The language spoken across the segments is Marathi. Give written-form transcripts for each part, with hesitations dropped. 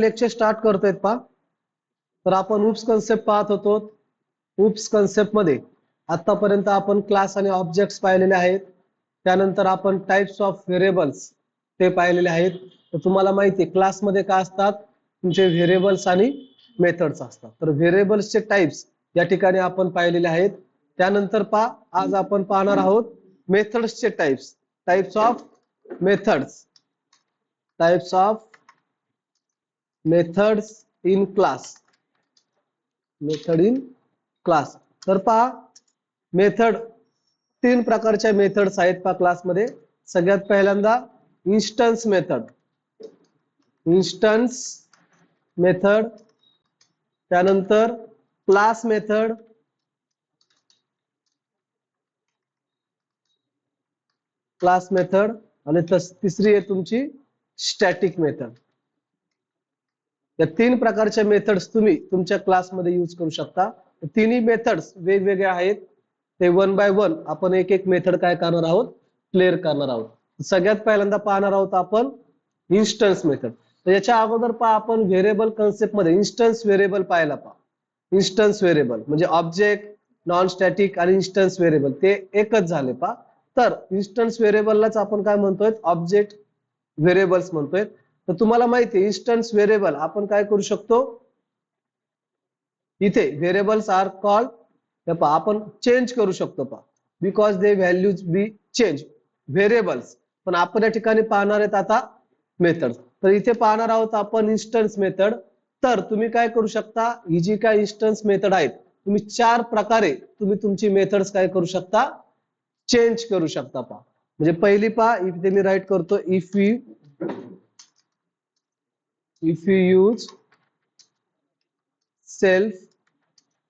लेक्चर स्टार्ट करतोय पा. तर आपण उप्स कन्सेप्ट पाहत होतो. उप्स कन्सेप्ट मध्ये आतापर्यंत आपण क्लास आणि ऑब्जेक्ट्स पाहिलेले आहेत. त्यानंतर आपण टाइप्स ऑफ व्हेरिएबल्स ते पाहिलेले आहेत. तर तुम्हाला माहिती आहे क्लासमध्ये काय असतात, तुमचे व्हेरिएबल्स आणि मेथड्स असतात. तर व्हेरिएबल्सचे टाइप्स या ठिकाणी आपण पाहिलेले आहेत. त्यानंतर आज आपण पाहणार आहोत मेथड्सचे types. Types of methods. Types of methods in class. Method in class. तर मेथड 3 प्रकारच्या मेथड्स आहेत क्लासमध्ये. सगळ्यात पहिल्यांदा इन्स्टन्स मेथड. Instance method. त्यानंतर क्लास मेथड. क्लास मेथड आणि तिसरी आहे तुमची स्टॅटिक मेथड. या 3 प्रकारच्या मेथड्स तुम्ही तुमच्या क्लासमध्ये यूज करू शकता. तिन्ही मेथड्स वेगवेगळे आहेत. ते वन बाय वन आपण एक एक मेथड काय करणार आहोत, क्लिअर करणार आहोत. सगळ्यात पहिल्यांदा पाहणार आहोत आपण इन्स्टन्स मेथड. तर याच्या अगोदर आपण व्हेरिएबल कन्सेप्ट मध्ये इन्स्टन्स व्हेरिएबल पाहायला. इन्स्टन्स व्हेरिएबल म्हणजे ऑब्जेक्ट, नॉन स्टॅटिक आणि इन्स्टन्स व्हेरिएबल ते एकच झाले तर इन्स्टन्स व्हेरिएबललाच आपण काय म्हणतोय, ऑब्जेक्ट व्हेरिएबल्स म्हणतोय. तर तुम्हाला माहिती आहे इन्स्टन्स व्हेरिएबल आपण काय करू शकतो, इथे व्हेरिएबल्स आर कॉल्ड आपण चेंज करू शकतो because they values B change. Variables पण आपण या ठिकाणी पाहणार आहेत आता मेथड. तर इथे पाहणार आहोत आपण इन्स्टन्स मेथड. तर तुम्ही काय करू शकता, ही जी काय इन्स्टन्स मेथड आहेत तुम्ही 4 प्रकारे तुम्ही तुमची मेथड्स काय करू शकता, चेंज करू शकता म्हणजे पहिली इथे मी राईट करतो, if you use self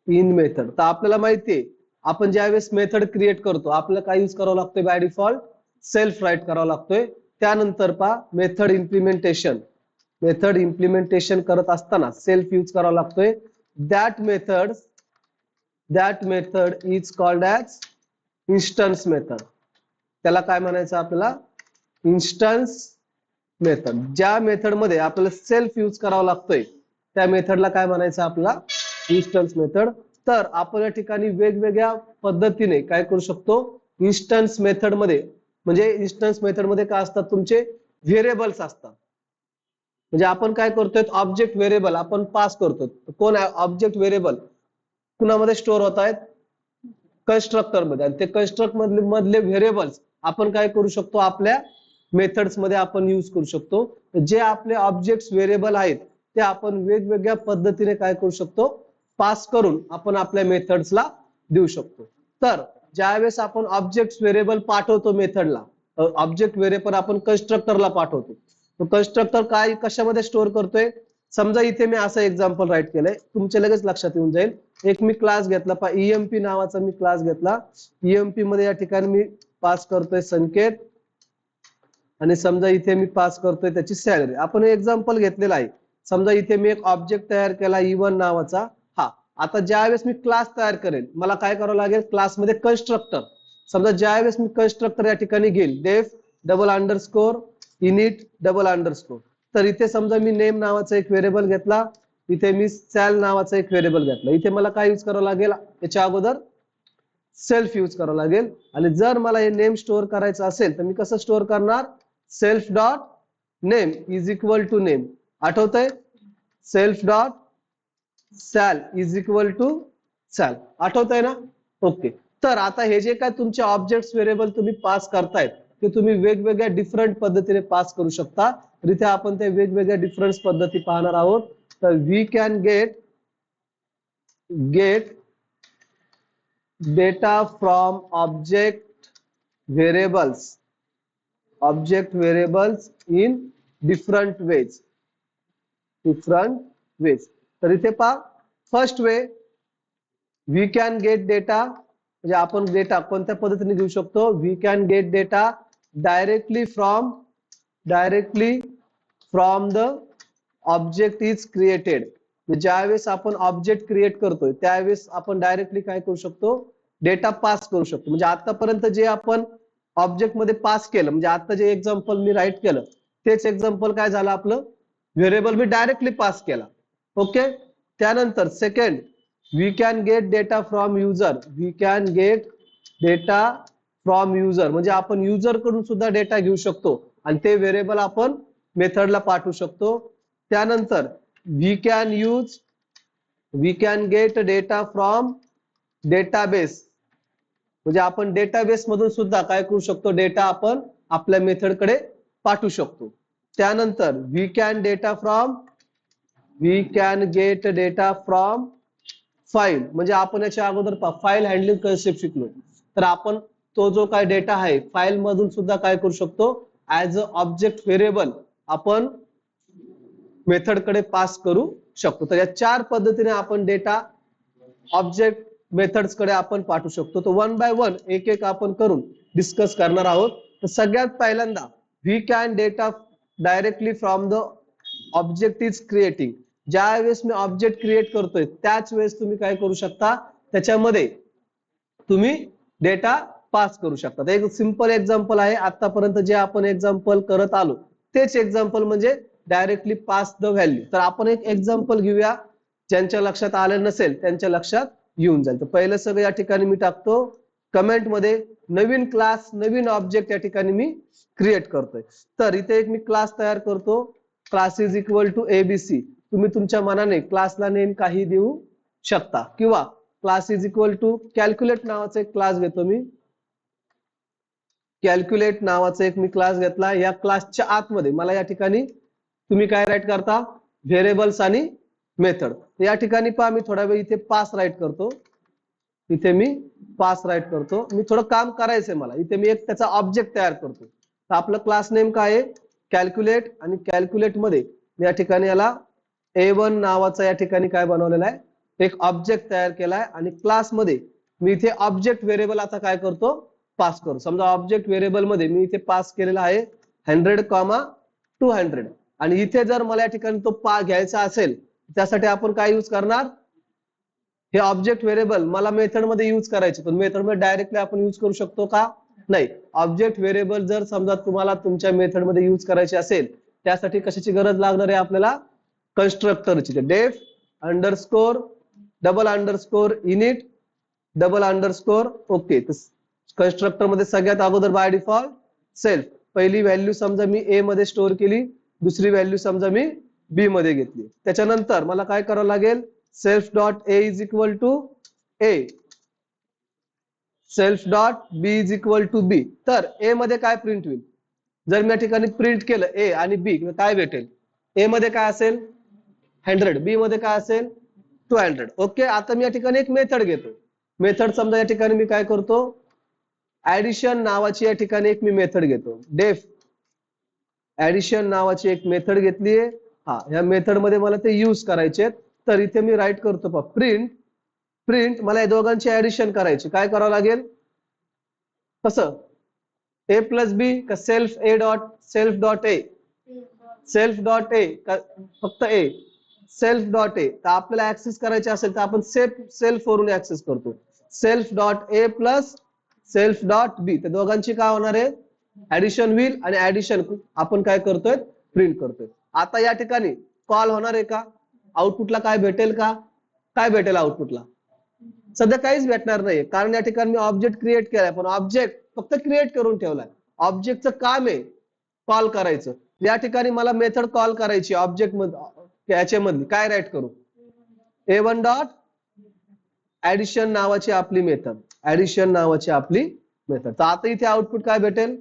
in method. तर आपल्याला माहितीये आपण ज्यावेळेस मेथड क्रिएट करतो आपल्याला काय यूज करावं लागतोय, बाय डिफॉल्ट सेल्फ राईट करावा लागतोय. त्यानंतर मेथड इम्प्लिमेंटेशन. मेथड इम्प्लिमेंटेशन करत असताना सेल्फ यूज करावा लागतोय. That method is called as instance method. त्याला काय म्हणायचं आपल्याला, इन्स्टन्स मेथड. ज्या मेथड मध्ये आपल्याला सेल्फ यूज करावा लागतोय त्या मेथडला काय म्हणायचं आपल्याला, इन्स्टन्स मेथड. तर आपण या ठिकाणी वेगवेगळ्या पद्धतीने काय करू शकतो, इन्स्टन्स मेथड मध्ये म्हणजे इन्स्टन्स मेथड मध्ये काय असतात, तुमचे व्हेरिएबल्स असतात. म्हणजे आपण काय करतोय, ऑब्जेक्ट व्हेरिएबल आपण पास करतो. कोण ऑब्जेक्ट व्हेरिएबल कुणामध्ये स्टोअर होत आहेत, कन्स्ट्रक्टर मध्ये. आणि ते कन्स्ट्रक्ट मधले व्हेरिएबल्स आपण काय करू शकतो, आपल्या मेथड्स मध्ये आपण यूज करू शकतो. जे आपले ऑब्जेक्ट व्हेरिएबल आहेत ते आपण वेगवेगळ्या पद्धतीने काय करू शकतो, पास करून आपण आपल्या मेथड्सला देऊ शकतो. तर ज्यावेळेस आपण ऑब्जेक्ट व्हेरिएबल पाठवतो मेथडला, ऑब्जेक्ट व्हेरिएबल आपण कन्स्ट्रक्टरला पाठवतो. तो कन्स्ट्रक्टर काय कशामध्ये स्टोअर करतोय, समजा इथे मी असं एक्झाम्पल राईट केलंय, तुमच्या लगेच लक्षात येऊन जाईल. एक मी क्लास घेतला ईएमपी नावाचा मी क्लास घेतला. ईएमपी मध्ये या ठिकाणी मी पास करतोय संकेत आणि समजा इथे मी पास करतोय त्याची सॅलरी. आपण एक्झाम्पल घेतलेला आहे. समजा इथे मी एक ऑब्जेक्ट तयार केला E1 नावाचा. आता ज्यावेळेस मी क्लास तयार करेल मला काय करावं लागेल, क्लासमध्ये कन्स्ट्रक्टर. समजा ज्यावेळेस मी कन्स्ट्रक्टर या ठिकाणी घेईल, डेफ double underscore init double underscore. तर इथे समजा मी नेम नावाचा एक व्हेरिएबल घेतला, इथे मी सॅल नावाचा एक व्हेरिएबल घेतला. इथे मला काय यूज करावं लागेल, याच्या अगोदर सेल्फ यूज करावं लागेल. आणि जर मला हे नेम स्टोअर करायचं असेल तर मी कसं स्टोअर करणार, self dot name is equal to name. आठवतंय, self dot sal is equal to sal. आठवतंय ना, ओके. तर आता हे जे काय तुमचे ऑब्जेक्ट व्हेरिएबल तुम्ही पास करतायत ते तुम्ही वेगवेगळ्या डिफरंट पद्धतीने पास करू शकता. तर इथे आपण ते वेगवेगळ्या डिफरंट पद्धती पाहणार आहोत. तर we can get data from object variables in different ways. तर इथे first way, we can get data म्हणजे आपण डेटा कोणत्या पद्धतीने घेऊ शकतो, we can get data directly from the object is created. ज्यावेळेस आपण ऑब्जेक्ट क्रिएट करतोय त्यावेळेस आपण डायरेक्टली काय करू शकतो, डेटा पास करू शकतो. म्हणजे आतापर्यंत जे आपण ऑब्जेक्ट मध्ये पास केलं, म्हणजे आता जे एक्झाम्पल मी राईट केलं तेच एक्झाम्पल काय झालं आपलं व्हेरिएबल मी डायरेक्टली पास केला. ओके. त्यानंतर second, we can get data from user. We can get data from user म्हणजे आपण युजर कडून सुद्धा डेटा घेऊ शकतो आणि ते व्हेरिएबल आपण मेथडला पाठवू शकतो. त्यानंतर we can get data from database म्हणजे आपण डेटाबेस मधून सुद्धा काय करू शकतो, डेटा आपण आपल्या मेथडकडे पाठवू शकतो. त्यानंतर we can get data from file म्हणजे आपण याच्या अगोदर फाईल हँडलिंग कन्सेप्ट शिकलो. तर आपण तो जो काय डेटा आहे फाईल मधून सुद्धा काय करू शकतो, ऍज अ ऑब्जेक्ट व्हेरिएबल आपण मेथडकडे पास करू शकतो. तर या 4 पद्धतीने आपण डेटा ऑब्जेक्ट मेथड्स कडे आपण पाठवू शकतो. तो वन बाय वन एक एक आपण करून डिस्कस करणार आहोत. तर सगळ्यात पहिल्यांदा we can data directly from the object is creating. ज्या वेळेस मी ऑब्जेक्ट क्रिएट करतोय त्याच वेळेस तुम्ही काय करू शकता, त्याच्यामध्ये तुम्ही डेटा पास करू शकता. एक सिंपल एक्झाम्पल आहे, आतापर्यंत जे आपण एक्झाम्पल करत आलो तेच एक्झाम्पल म्हणजे डायरेक्टली पास द व्हॅल्यू. तर आपण एक एक्झाम्पल घेऊया, ज्यांच्या लक्षात आलं नसेल त्यांच्या लक्षात येऊन जाईल. तर पहिलं सगळं या ठिकाणी मी टाकतो कमेंट मध्ये, नवीन क्लास नवीन ऑब्जेक्ट या ठिकाणी मी क्रिएट करतोय. तर इथे एक मी क्लास तयार करतो, class is equal to ABC. तुम्ही तुमच्या मनाने क्लासला नेम काही देऊ शकता किंवा class is equal to calculate नावाचा एक क्लास घेतो मी. कॅल्क्युलेट नावाचा एक मी क्लास घेतला. या क्लासच्या आतमध्ये मला या ठिकाणी तुम्ही काय राईट करता, व्हेरिएबल्स आणि मेथड. या ठिकाणी पहा मी थोडा वेळ इथे पास राईट करतो. इथे मी पास राईट करतो. मी थोडं काम करायचंय मला. इथे मी एक त्याचा ऑब्जेक्ट तयार करतो. तर आपलं क्लास नेम काय आहे, कॅल्क्युलेट. आणि कॅल्क्युलेट मध्ये या ठिकाणी याला A1 नावाचा या ठिकाणी काय बनवलेला आहे, एक ऑब्जेक्ट तयार केलाय. आणि क्लास मध्ये मी इथे ऑब्जेक्ट व्हेरिएबल आता काय करतो, पास करतो. समजा ऑब्जेक्ट व्हेरिएबल मध्ये मी इथे पास केलेला आहे 100,200. आणि इथे जर मला या ठिकाणी तो घ्यायचा असेल त्यासाठी आपण काय यूज करणार, हे ऑब्जेक्ट व्हेरिएबल मला मेथड मध्ये यूज करायचे, पण मेथड मध्ये डायरेक्टली आपण यूज करू शकतो का, नाही. ऑब्जेक्ट व्हेरिएबल जर समजा तुम्हाला तुमच्या मेथड मध्ये यूज करायचे असेल त्यासाठी कशाची गरज लागणार आहे आपल्याला, कन्स्ट्रक्टरची. डेफ underscore double underscore init double underscore okay. Constructor मध्ये सगळ्यात अगोदर बाय डिफॉल्ट सेल्फ, पहिली व्हॅल्यू समजा मी ए मध्ये स्टोअर केली, दुसरी व्हॅल्यू समजा मी बी मध्ये घेतली. त्याच्यानंतर मला काय करावं लागेल, self dot A is equal to A, self dot B is equal to B. तर ए मध्ये काय प्रिंट होईल, जर मी या ठिकाणी प्रिंट केलं ए आणि बी काय भेटेल, ए मध्ये काय असेल 100, बी मध्ये काय असेल 200. ओके. आता मी या ठिकाणी एक मेथड घेतो. मेथड समजा या ठिकाणी मी काय करतो, ऍडिशन नावाची या ठिकाणी एक मी मेथड घेतो. डेफ ऍडिशन नावाची एक मेथड घेतली आहे. हा, या मेथड मध्ये मला ते यूज करायचे. तर इथे मी राईट करतो प्रिंट मला या दोघांची ऍडिशन करायची. काय करावं लागेल, कसं, ए प्लस बी का सेल्फ डॉट ए, सेल्फ डॉट ए फक्त ए, सेल्फ डॉट ए. तर आपल्याला ऍक्सेस करायचे असेल तर आपण सेल्फ वरून ऍक्सेस करतो. Self dot A plus self dot B. त्या दोघांची काय होणार आहे, ऍडिशन होईल. आणि ऍडिशन आपण काय करतोय, प्रिंट करतोय. आता या ठिकाणी कॉल होणार आहे का, आउटपुटला काय भेटेल का, काय भेटेल आउटपुटला, सध्या काहीच भेटणार नाही. कारण या ठिकाणी मी ऑब्जेक्ट क्रिएट केलाय, पण ऑब्जेक्ट फक्त क्रिएट करून ठेवलाय. ऑब्जेक्टचं काम आहे कॉल करायचं. या ठिकाणी मला मेथड कॉल करायची ऑब्जेक्ट मध्ये, याच्यामध्ये काय राईट करू, A1 डॉट ऍडिशन नावाची आपली मेथड, ऍडिशन नावाची आपली मेथड. तर आता इथे आउटपुट काय भेटेल,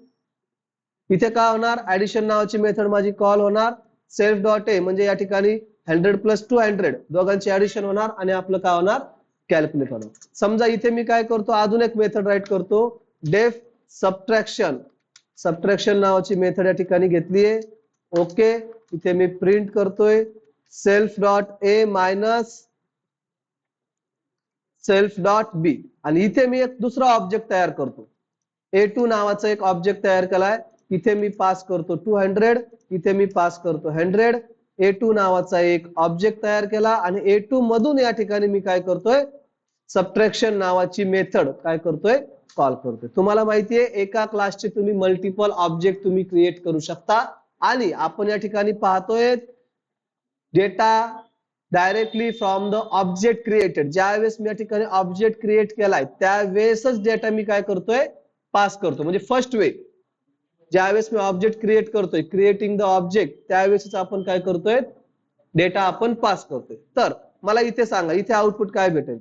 इथे काय होणार, ऍडिशन नावाची मेथड माझी कॉल होणार. सेल्फ डॉट ए म्हणजे या ठिकाणी 100 प्लस 200 दोघांची ऍडिशन होणार आणि आपलं काय होणार, कॅल्क्युलेट होणार. समजा इथे मी काय करतो, अजून एक मेथड राईट करतो, डेफ सबट्रॅक्शन नावाची मेथड या ठिकाणी घेतली आहे. ओके. इथे मी प्रिंट करतोय self dot A minus self dot B. आणि इथे मी एक दुसरा ऑब्जेक्ट तयार करतो, A2 नावाचा एक ऑब्जेक्ट तयार केलाय. इथे मी पास करतो 200, इथे मी पास करतो 100. A2 नावाचा एक ऑब्जेक्ट तयार केला आणि A2 मधून या ठिकाणी मी काय करतोय, सबट्रॅक्शन नावाची मेथड काय करतोय, कॉल करतोय. तुम्हाला माहितीये एका क्लासचे तुम्ही मल्टिपल ऑब्जेक्ट तुम्ही क्रिएट करू शकता. आणि आपण या ठिकाणी पाहतोय data directly from the object created. ज्यावेळेस मी या ठिकाणी ऑब्जेक्ट क्रिएट केलाय त्यावेळेसच डेटा मी काय करतोय पास करतो. म्हणजे फर्स्ट वे ज्यावेळेस मी ऑब्जेक्ट क्रिएट करतोय क्रिएटिंग द ऑब्जेक्ट त्यावेळेसच आपण काय करतोय डेटा आपण पास करतोय. तर मला इथे सांगा इथे आउटपुट काय भेटेल.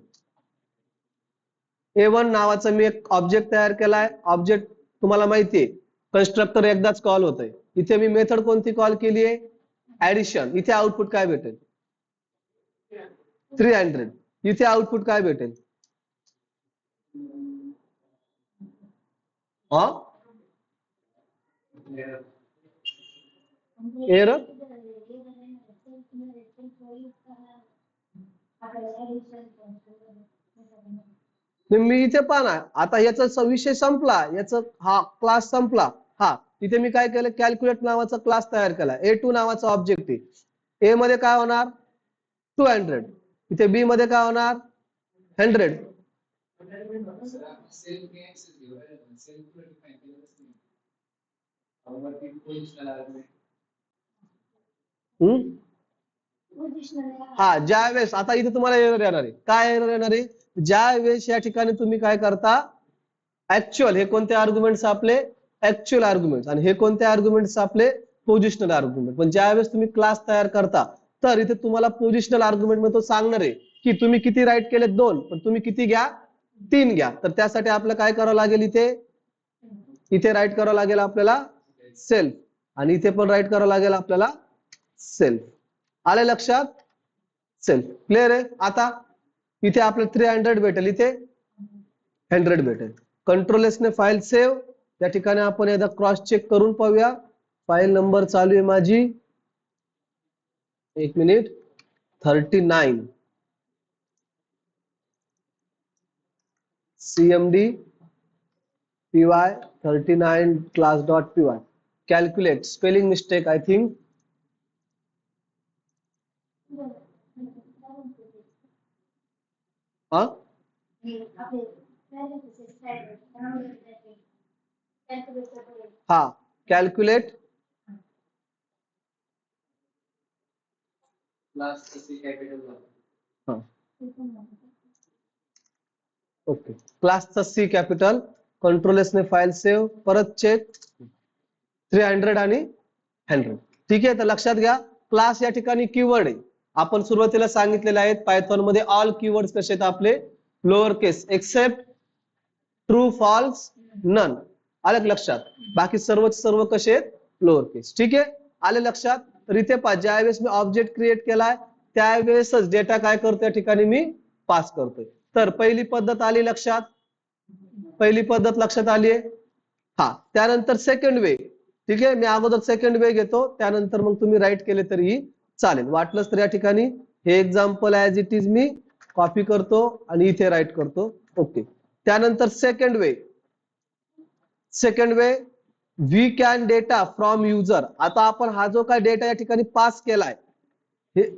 A1 नावाचा मी एक ऑब्जेक्ट तयार केलाय. ऑब्जेक्ट तुम्हाला माहितीये कन्स्ट्रक्टर एकदाच कॉल होतंय. इथे मी मेथड कोणती कॉल केली आहे ऍडिशन. इथे आउटपुट काय भेटेल 300. इथे आउटपुट काय भेटेल एरर. मी इथे पाहना आता याचा विषय संपला. याचा हा क्लास संपला. हा इथे मी काय केलं कॅल्क्युलेट नावाचा क्लास तयार केला. A2 नावाचा ऑब्जेक्ट आहे. A मध्ये काय होणार 200. इथे B मध्ये काय होणार 100. हा ज्यावेळेस आता इथे तुम्हाला एरर येणार आहे. काय एरर येणार आहे ज्या वेळेस या ठिकाणी तुम्ही काय करता ऍक्च्युअल हे कोणते आर्ग्युमेंट्स आपले ऍक्च्युअल आर्ग्युमेंट्स आणि हे कोणते आर्ग्युमेंट्स आपले पोझिशनल आर्ग्युमेंट. पण ज्यावेळेस तुम्ही क्लास तयार करता तर इथे तुम्हाला पोझिशनल आर्ग्युमेंट मध्ये तो सांगणार आहे की तुम्ही किती राईट केले 2 पण तुम्ही किती घ्या 3 घ्या. तर त्यासाठी आपलं काय करावं लागेल इथे राईट करावं लागेल आपल्याला सेल्फ आणि इथे पण राईट करावं लागेल आपल्याला सेल्फ. आले लक्षात सेल्फ क्लिअर आहे. आता इथे आपल्याला 300 भेटेल इथे 100 भेटेल. कंट्रोल एस ने फाईल सेव्ह. या ठिकाणी आपण एकदा क्रॉस चेक करून पाहूया. फाईल नंबर चालू आहे माझी 1 minute 39 cmd py 39 class.py calculate spelling mistake I think. हा कॅल्क्युलेट ओके क्लासचा C कॅपिटल. कंट्रोल एस ने फाईल सेव्ह परत चेक 300 आणि 100. ठीक आहे तर लक्षात घ्या क्लास या ठिकाणी कीवर्ड आहे. आपण सुरुवातीला सांगितलेले आहेत पायथॉन मध्ये ऑल कीवर्ड्स कसे आहेत आपले लोअर केस एक्सेप्ट ट्रू फॉल्स नन. आलं लक्षात. बाकी सर्व कसे आहेत लोअर केस. ठीक आहे आले लक्षात. तर इथे पहा ज्यावेळेस मी ऑब्जेक्ट क्रिएट केलाय त्यावेळेसच डेटा काय करतो या ठिकाणी मी पास करतोय. तर पहिली पद्धत आली लक्षात. पहिली पद्धत लक्षात आली आहे. हा त्यानंतर सेकंड वे. ठीक आहे मी अगोदर सेकंड वे घेतो त्यानंतर मग तुम्ही राईट केले तरी चालेल. वाटलंच तर या ठिकाणी हे एक्झाम्पल ऍज इट इज मी कॉपी करतो आणि इथे राईट करतो. ओके त्यानंतर second way we can data from user. आता आपण हा जो काय डेटा या ठिकाणी पास केलाय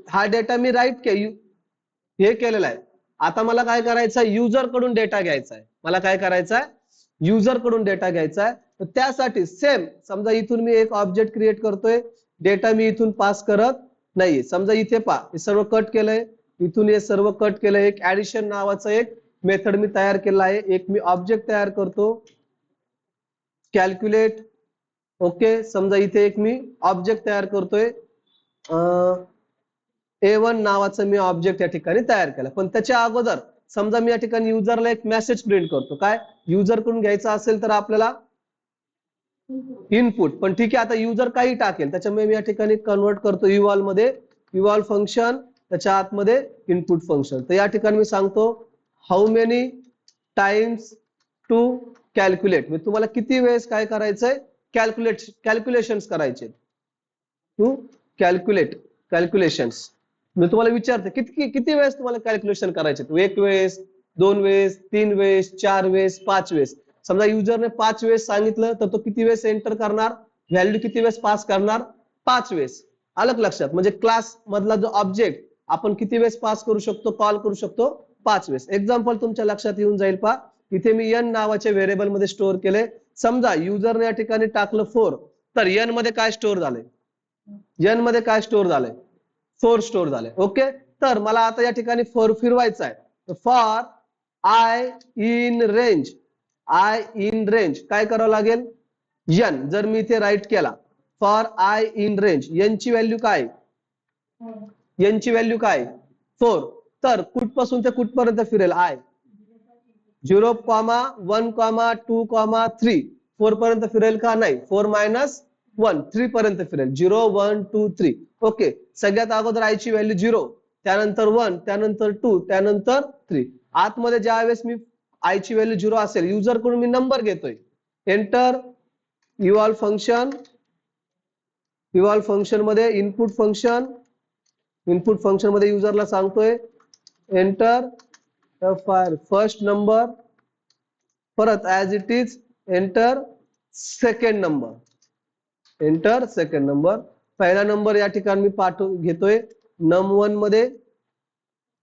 हा डेटा मी राईट हे केलेला आहे. आता मला काय करायचं युजर कडून डेटा घ्यायचा आहे. मला काय करायचं आहे युजर कडून डेटा घ्यायचा आहे. तर त्यासाठी सेम समजा इथून मी एक ऑब्जेक्ट क्रिएट करतोय डेटा मी इथून पास करत नाहीये. समजा इथे पहा हे सर्व कट केलंय इथून हे सर्व कट केलंय. एक ऍडिशन नावाचं एक मेथड मी तयार केला आहे. एक मी ऑब्जेक्ट तयार करतो कॅल्क्युलेट. ओके समजा इथे एक मी ऑब्जेक्ट तयार करतोय A1 नावाचं मी ऑब्जेक्ट या ठिकाणी तयार केला. पण त्याच्या अगोदर समजा मी या ठिकाणी युजरला एक मेसेज प्रिंट करतो. काय युजर कडून घ्यायचा असेल तर आपल्याला इनपुट. पण ठीक आहे आता युजर काही टाकेल त्याच्यामुळे मी या ठिकाणी कन्वर्ट करतो इव्हॉल्व मध्ये. इव्हॉल्व फंक्शन त्याच्या आतमध्ये इनपुट फंक्शन. तर या ठिकाणी मी सांगतो how many times to calculate. मी तुम्हाला किती वेळेस काय करायचंय कॅल्क्युलेशन्स करायचे टू कॅल्क्युलेशन्स. मी तुम्हाला विचारते किती वेळेस तुम्हाला कॅल्क्युलेशन करायचे. 1 वेळेस 2 वेळेस 3 वेळेस 4 वेळेस 5 वेळेस. समजा युजरने 5 वेळेस सांगितलं तर तो किती वेळेस एंटर करणार व्हॅल्यू किती वेळेस पास करणार 5 वेळेस. आलं लक्षात. म्हणजे क्लास मधला जो ऑब्जेक्ट आपण किती वेळेस पास करू शकतो कॉल करू शकतो 5 वेळेस. एक्झाम्पल तुमच्या लक्षात येऊन जाईल पहा. इथे मी n नावाच्या व्हेरिएबल मध्ये स्टोअर केले. समजा युजरने या ठिकाणी टाकलं 4 तर n मध्ये काय स्टोअर झालंय n मध्ये काय स्टोअर झालंय 4 स्टोर झाले. ओके, तर मला आता या ठिकाणी फॉर फिरवायचा आहे. For I in range, I in range काय करावं लागेल, n. जर मी इथे राईट केला for I in range, n ची व्हॅल्यू काय, n ची व्हॅल्यू काय 4, तर कुठपासून ते कुठपर्यंत फिरेल आय 0, 1, 2, 3, 4 पर्यंत फिरेल का नाही, 4 - 1 3 पर्यंत फिरेल, 0, 1, 2, 3. ओके, सगळ्यात अगोदर आय ची व्हॅल्यू 0, त्यानंतर 1, त्यानंतर 2, त्यानंतर 3. आतमध्ये ज्या वेळेस मी आय ची व्हॅल्यू 0 असेल, युजर कडून मी नंबर घेतोय, enter evolve function, evolve function मध्ये इनपुट फंक्शन, इनपुट फंक्शन मध्ये युजरला सांगतोय एंटर फर्स्ट नंबर, परत as it is enter second number, enter second number. पहिला नंबर या ठिकाणी मी पाठवून घेतोय num1 मध्ये,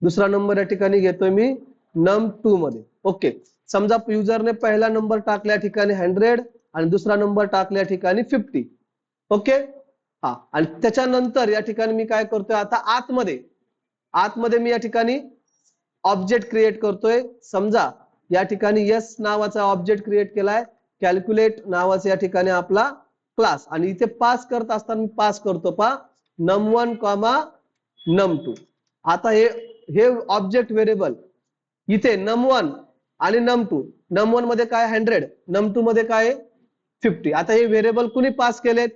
दुसरा नंबर या ठिकाणी घेतोय मी num2 मध्ये. ओके, समजा युजरने पहिला नंबर टाकल्या ठिकाणी 100 आणि दुसरा नंबर टाकल्या ठिकाणी 50. ओके, हा, आणि त्याच्यानंतर या ठिकाणी मी काय करतोय आता आतमध्ये, आतमध्ये मी या ठिकाणी ऑब्जेक्ट क्रिएट करतोय. समजा या ठिकाणी यस नावाचा ऑब्जेक्ट क्रिएट केलाय, कॅल्क्युलेट नावाचा या ठिकाणी आपला क्लास, आणि इथे पास करत असताना मी पास करतो पा num1, num2. आता हे ऑब्जेक्ट व्हेरिएबल इथे num1 आणि num2, num1 मध्ये काय 100, num2 मध्ये काय 50. आता हे व्हेरिएबल कुणी पास केलेत,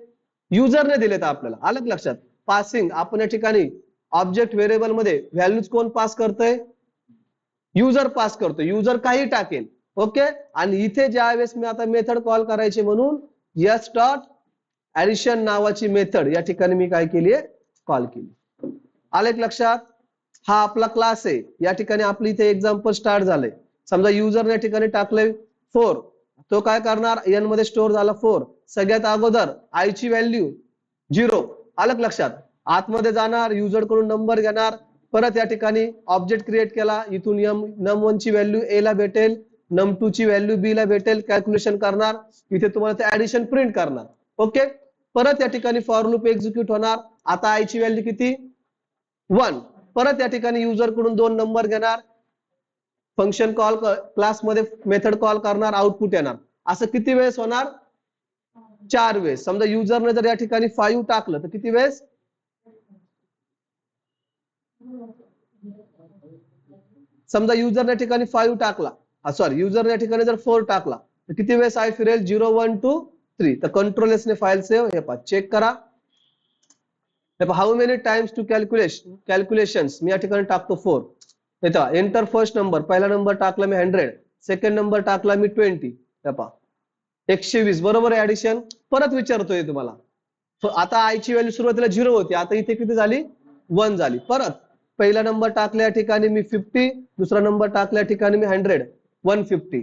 युजरने दिलेत आपल्याला. आलं लक्षात, पासिंग आपण या ठिकाणी ऑब्जेक्ट व्हेरिएबल मध्ये व्हॅल्यूज कोण पास करतोय, युजर पास करतो, युजर काही टाकेल. ओके, आणि इथे ज्या वेळेस मी आता मेथड कॉल करायची म्हणून यस डॉट ऍडिशन नावाची मेथड या ठिकाणी मी काय केली आहे, कॉल केली. आले लक्षात, हा आपला क्लास आहे. या ठिकाणी आपली इथे एक्झाम्पल स्टार्ट झालंय. समजा युजर या ठिकाणी टाकलंय 4, तो काय करणार, n मध्ये स्टोअर झाला 4, सगळ्यात अगोदर आय ची व्हॅल्यू 0. आलं लक्षात, आतमध्ये जाणार, युजर कडून नंबर घेणार, परत या ठिकाणी ऑब्जेक्ट क्रिएट केला, इथून num1 ची व्हॅल्यू a ला भेटेल, num2 ची व्हॅल्यू b ला भेटेल, कॅल्क्युलेशन करणार, इथे तुम्हाला ते ऍडिशन प्रिंट करणार. ओके, परत या ठिकाणी फॉर लूप एक्झिक्यूट होणार. आता आय ची व्हॅल्यू किती 1, परत या ठिकाणी युजर कडून 2 नंबर घेणार, फंक्शन कॉल क्लास मध्ये मेथड कॉल करणार, आउटपुट येणार. असं किती वेळेस होणार, 4 वेळेस. समजा युजरने जर या ठिकाणी 5 टाकलं तर किती वेळेस, समजा युजर या ठिकाणी 5 टाकला, सॉरी युजर या ठिकाणी जर 4 टाकला तर किती वेळेस आय फिरेल, 0, 1, 2, 3. तर कंट्रोल एस ने फाईल सेव्ह, हे पहा चेक करा. हे पहा how many times to calculations, मी या ठिकाणी टाकतो 4. येतं एंटर फर्स्ट नंबर, पहिला नंबर टाकला मी 100, सेकंड नंबर टाकला मी 20. हे पहा 120, बरोबर आहे ऍडिशन. परत विचारतोय तुम्हाला, आता आय ची व्हॅल्यू सुरुवातीला 0 होती, आता इथे किती झाली 1 झाली. परत पहिला नंबर टाकल्या ठिकाणी मी 50, दुसरा नंबर टाकल्या ठिकाणी मी 100, 150.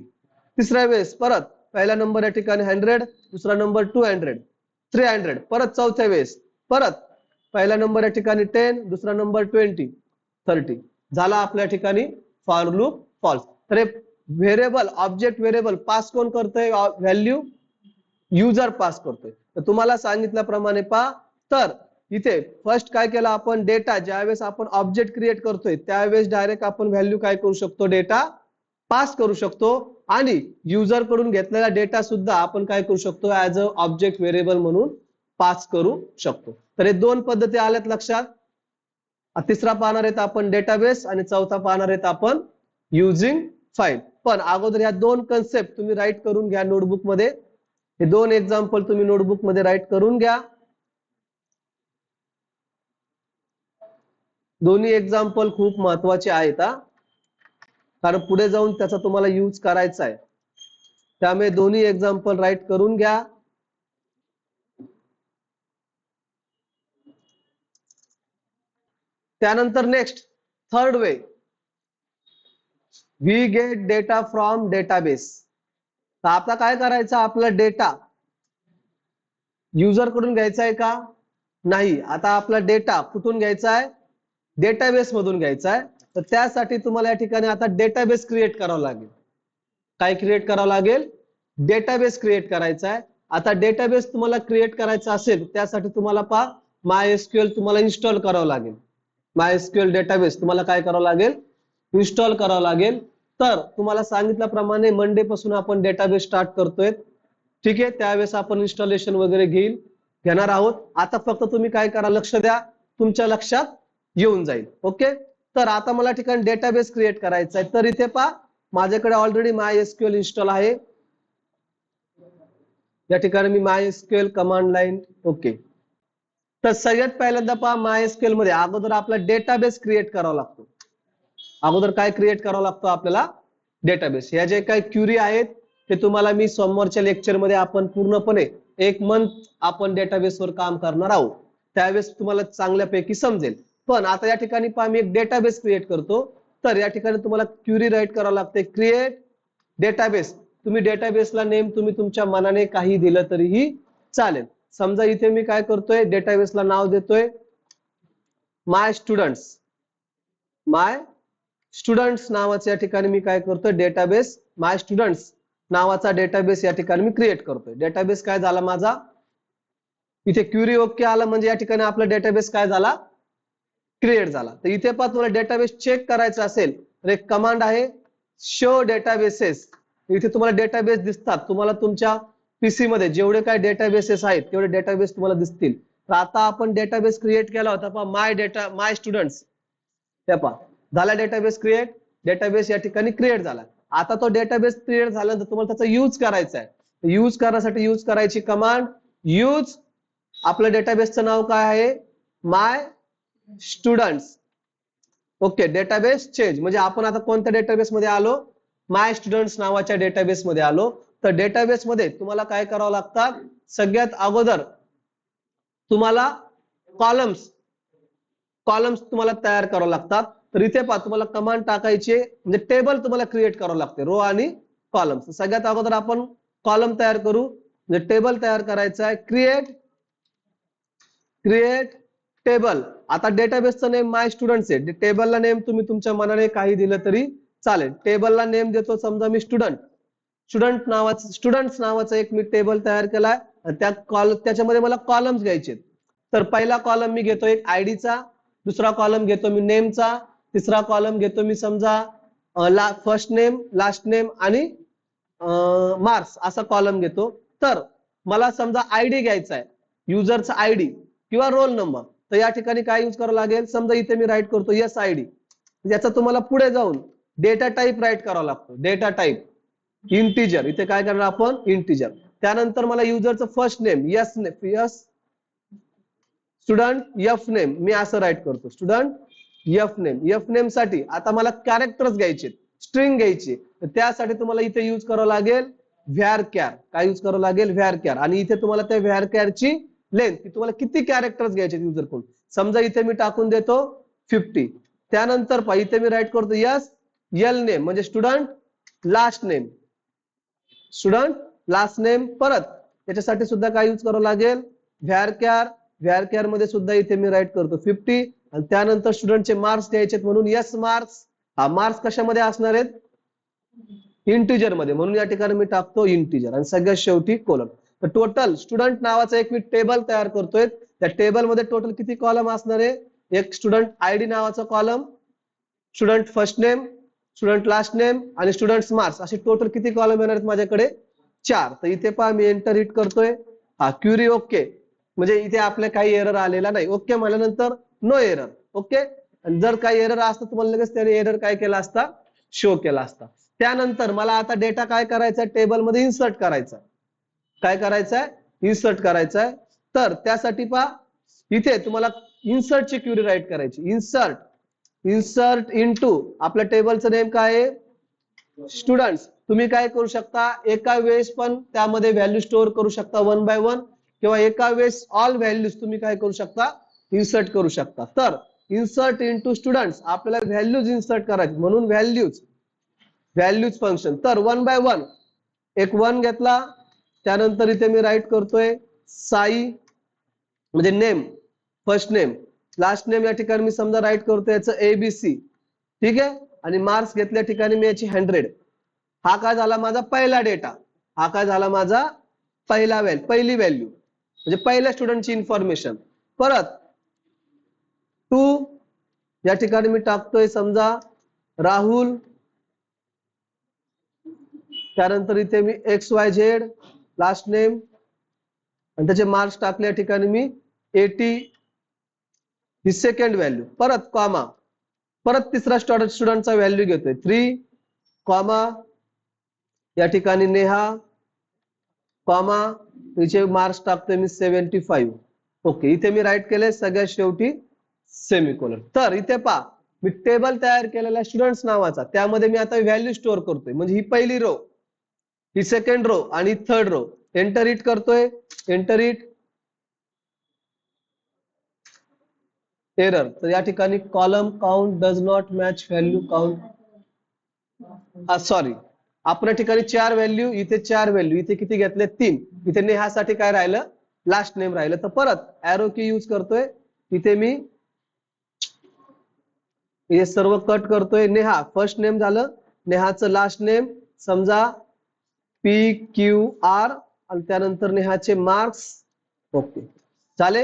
तिसऱ्या वेळेस परत पहिला नंबर या ठिकाणी 100, दुसरा नंबर 200, 300. परत चौथ्या वेळेस परत पहिला नंबर या ठिकाणी 10, दुसरा नंबर 20, 30. झाला आपल्या ठिकाणी फॉर लूप फॉल्स. तर हे व्हेरिएबल, ऑब्जेक्ट व्हेरिएबल पास कोण करतोय, व्हॅल्यू युजर पास करतोय. तर तुम्हाला सांगितल्याप्रमाणे पहा, तर इथे फर्स्ट काय केलं आपण, डेटा ज्यावेळेस आपण ऑब्जेक्ट क्रिएट करतोय त्यावेळेस डायरेक्ट आपण व्हॅल्यू काय करू शकतो, डेटा पास करू शकतो, आणि युजर कडून घेतलेला डेटा सुद्धा आपण काय करू शकतो, ऍज अ ऑब्जेक्ट व्हेरिएबल म्हणून पास करू शकतो. तर हे 2 पद्धती आल्यात लक्षात. तिसरा पाहणार आहेत आपण डेटाबेस, आणि चौथा पाहणार आहेत आपण युजिंग फाईल. पण अगोदर या 2 कन्सेप्ट तुम्ही राईट करून घ्या नोटबुक मध्ये. हे 2 एक्झाम्पल तुम्ही नोटबुक मध्ये राईट करून घ्या. दोन्ही एक्झाम्पल खूप महत्वाचे आहेत, कारण पुढे जाऊन त्याचा तुम्हाला यूज करायचा आहे. त्यामुळे दोन्ही एक्झाम्पल राईट करून घ्या. त्यानंतर next third way, we get data from database. तर आता काय करायचं, आपला डेटा युजर कडून घ्यायचा आहे का, नाही. आता आपला डेटा कुठून घ्यायचा आहे, डेटाबेस मधून घ्यायचा आहे. तर त्यासाठी तुम्हाला या ठिकाणी आता डेटाबेस क्रिएट करावं लागेल. काय क्रिएट करावं लागेल, डेटाबेस क्रिएट करायचा आहे. आता डेटाबेस तुम्हाला क्रिएट करायचा असेल त्यासाठी तुम्हाला MySQL तुम्हाला इन्स्टॉल करावं लागेल. MySQL डेटाबेस तुम्हाला काय करावं लागेल, इन्स्टॉल करावं लागेल. तर तुम्हाला सांगितल्याप्रमाणे मंडे पासून आपण डेटाबेस स्टार्ट करतोय. ठीक आहे, त्यावेळेस आपण इन्स्टॉलेशन वगैरे घेणार आहोत. आता फक्त तुम्ही काय करा, लक्ष द्या, तुमच्या लक्षात येऊन जाईल. ओके, तर आता मला ठिकाणी डेटाबेस क्रिएट करायचा आहे. तर इथे पहा, माझ्याकडे ऑलरेडी MySQL इन्स्टॉल आहे. या ठिकाणी मी MySQL कमांड लाईन. ओके, तर सगळ्यात पहिल्यांदा पहा, MySQL मध्ये अगोदर आपला डेटाबेस क्रिएट करावा लागतो. अगोदर काय क्रिएट करावा लागतो आपल्याला, डेटाबेस. ह्या जे काही क्युरी आहेत ते तुम्हाला मी सोमवारच्या लेक्चर मध्ये आपण पूर्णपणे 1 मंथ आपण डेटाबेसवर काम करणार आहोत. त्यावेळेस तुम्हाला चांगल्यापैकी समजेल. पण आता या ठिकाणी पहा, मी एक डेटाबेस क्रिएट करतो. तर या ठिकाणी तुम्हाला क्युरी राईट करावं लागते, क्रिएट डेटाबेस. तुम्ही डेटाबेसला नेम तुम्ही तुमच्या मनाने काही दिलं तरीही चालेल. समजा इथे मी काय करतोय, डेटाबेसला नाव देतोय माय स्टुडंट्स नावाच्या ठिकाणी मी काय करतोय, डेटाबेस माय स्टुडंट्स नावाचा डेटाबेस या ठिकाणी मी क्रिएट करतोय. डेटाबेस काय झाला माझा, इथे क्युरी ओके आला, म्हणजे या ठिकाणी आपला डेटाबेस काय झाला, क्रिएट झाला. तर इथे पण तुम्हाला डेटाबेस चेक करायचा असेल तर एक कमांड आहे, शो डेटाबेसेस. इथे तुम्हाला डेटाबेस दिसतात. तुम्हाला तुमच्या पीसी मध्ये जेवढे काय डेटाबेसेस आहेत तेवढे डेटाबेस तुम्हाला दिसतील. तर आता आपण डेटाबेस क्रिएट केला होता पहा, माय स्टुडंट्स. त्या पहा, झाला डेटाबेस क्रिएट. डेटाबेस या ठिकाणी क्रिएट झाला. आता तो डेटाबेस क्रिएट झाल्यानंतर तुम्हाला त्याचा यूज करायचा आहे. यूज करण्यासाठी यूज करायची कमांड यूज. आपल्या डेटाबेसचं नाव काय आहे, माय स्टुडंट्स. ओके, डेटाबेस चेंज, म्हणजे आपण आता कोणत्या डेटाबेस मध्ये आलो, माय स्टुडंट्स नावाच्या डेटाबेस मध्ये आलो. तर डेटाबेस मध्ये तुम्हाला काय करावं लागतं, सगळ्यात अगोदर तुम्हाला कॉलम्स तुम्हाला तयार करावं लागतात. तर इथे पहा, तुम्हाला कमांड टाकायची, म्हणजे टेबल तुम्हाला क्रिएट करावं लागते, रो आणि कॉलम्स. सगळ्यात अगोदर आपण कॉलम तयार करू, म्हणजे टेबल तयार करायचा आहे. Create table. आता डेटाबेसचं नेम माय स्टुडंट्स आहे. टेबलला नेम तुम्ही तुमच्या मनाने काही दिलं तरी चालेल. टेबलला नेम देतो, समजा मी स्टुडंट्स नावाचा एक मी टेबल तयार केलाय. त्याच्यामध्ये मला कॉलम्स घ्यायचे. तर पहिला कॉलम मी घेतो एक आयडीचा, दुसरा कॉलम घेतो मी नेमचा, तिसरा कॉलम घेतो मी समजा फर्स्ट नेम, लास्ट नेम आणि मार्क्स असा कॉलम घेतो. तर मला समजा आयडी घ्यायचा आहे, युजरचा आयडी किंवा रोल नंबर. तर या ठिकाणी काय यूज करावं लागेल, समजा इथे मी राईट करतो यस आयडी. याचा तुम्हाला पुढे जाऊन डेटा टाईप राईट करावा लागतो. Data type integer. इथे काय करणार आपण, इंटिजर. त्यानंतर मला युजरचं first name S student F name मी असं राईट करतो, student F name. F name साठी आता मला कॅरेक्टर्स घ्यायचे, स्ट्रिंग घ्यायची. तर त्यासाठी तुम्हाला इथे यूज करावं लागेल व्हॅरक्यार. काय यूज करावं लागेल, व्हॅरक्यार. आणि इथे तुम्हाला त्या व्हॅरक्यारची लेंथ, तुम्हाला किती कॅरेक्टर्स घ्यायचे युजर कडून, समजा इथे मी टाकून देतो 50. त्यानंतर पहा, इथे मी राईट करतो यस एल नेम, म्हणजे स्टुडंट लास्ट नेम. परत त्याच्यासाठी सुद्धा काय यूज करावं लागेल, व्हॅरक्यार मध्ये सुद्धा इथे मी राईट करतो 50. आणि त्यानंतर स्टुडंटचे मार्क्स द्यायचे म्हणून यस मार्क्स. हा मार्क्स कशामध्ये असणार आहेत, इंटिजर मध्ये, म्हणून या ठिकाणी मी टाकतो इंटिजर. आणि सगळ्यात शेवटी कोलम. तर टोटल स्टुडंट नावाचा एक मी टेबल तयार करतोय. त्या टेबल मध्ये टोटल किती कॉलम असणार आहे, एक स्टुडंट आयडी नावाचा column, student first name, student last name आणि स्टुडंट मार्क्स, असे टोटल किती कॉलम येणार आहेत माझ्याकडे, 4. तर इथे पहा मी एंटर हिट करतोय. हा क्युरी ओके, म्हणजे इथे आपल्या काही एरर आलेला नाही. ओके म्हणल्यानंतर नो एरर. ओके, आणि जर काही एरर असतं तुम्हाला लगेच त्याने एरर काय केला असता, शो केला असता. त्यानंतर मला आता डेटा काय करायचा, टेबल मध्ये इन्सर्ट करायचा. काय करायचंय, इन्सर्ट करायचंय. तर त्यासाठी पहा, इथे तुम्हाला इन्सर्टची क्युरी राईट करायची. इन्सर्ट इनटू, आपल्या टेबलचं नेम काय आहे, स्टुडंट्स. तुम्ही काय करू शकता, एका वेळेस पण त्यामध्ये व्हॅल्यू स्टोअर करू शकता 1 by 1, किंवा एका वेळेस ऑल व्हॅल्यूज तुम्ही काय करू शकता, इन्सर्ट करू शकता. तर इन्सर्ट इनटू स्टुडंट्स, आपल्याला व्हॅल्यूज इन्सर्ट करायची, म्हणून व्हॅल्यूज फंक्शन. तर 1 by 1, एक 1 घेतला. त्यानंतर इथे मी राईट करतोय साई, म्हणजे name, first name, last name. या ठिकाणी मी समजा राईट करतोय याचं ABC. ठीक आहे, आणि मार्क्स घेतल्या ठिकाणी मी याची 100. हा काय झाला माझा पहिला डेटा, हा काय झाला माझा पहिली व्हॅल्यू, म्हणजे पहिल्या स्टुडंटची इन्फॉर्मेशन. परत 2 या ठिकाणी मी टाकतोय समजा राहुल, त्यानंतर इथे मी XYZ लास्ट नेम आणि त्याचे मार्क्स टाकले, या ठिकाणी मी 80 ही सेकंड व्हॅल्यू, परत कॉमा, परत तिसरा स्टुडंटचा व्हॅल्यू घेतोय 3 कॉमा, या ठिकाणी नेहा कॉमा, इथे मार्क्स टाकतोय मी 75. ओके, इथे मी राईट केले सगळ्यात शेवटी सेमीकोलन. तर इथे पहा मी टेबल तयार केलेला स्टुडंट्स नावाचा, त्यामध्ये मी आता व्हॅल्यू स्टोअर करतोय. म्हणजे ही पहिली रो, ही सेकंड रो आणि थर्ड रो. एंटर इट करतोय, एंटर इट, एरर. तर या ठिकाणी column count does not match value count, sorry, आपण या ठिकाणी 4 व्हॅल्यू, इथे 4 व्हॅल्यू, इथे किती घेतले 3. इथे नेहासाठी काय राहिलं, लास्ट नेम राहिलं. तर परत ॲरो की यूज करतोय, इथे मी हे सर्व कट करतोय. नेहा फर्स्ट नेम झालं, नेहाचं लास्ट नेम समजा PQR आणि त्यानंतर नेहाचे मार्क्स. ओके, झाले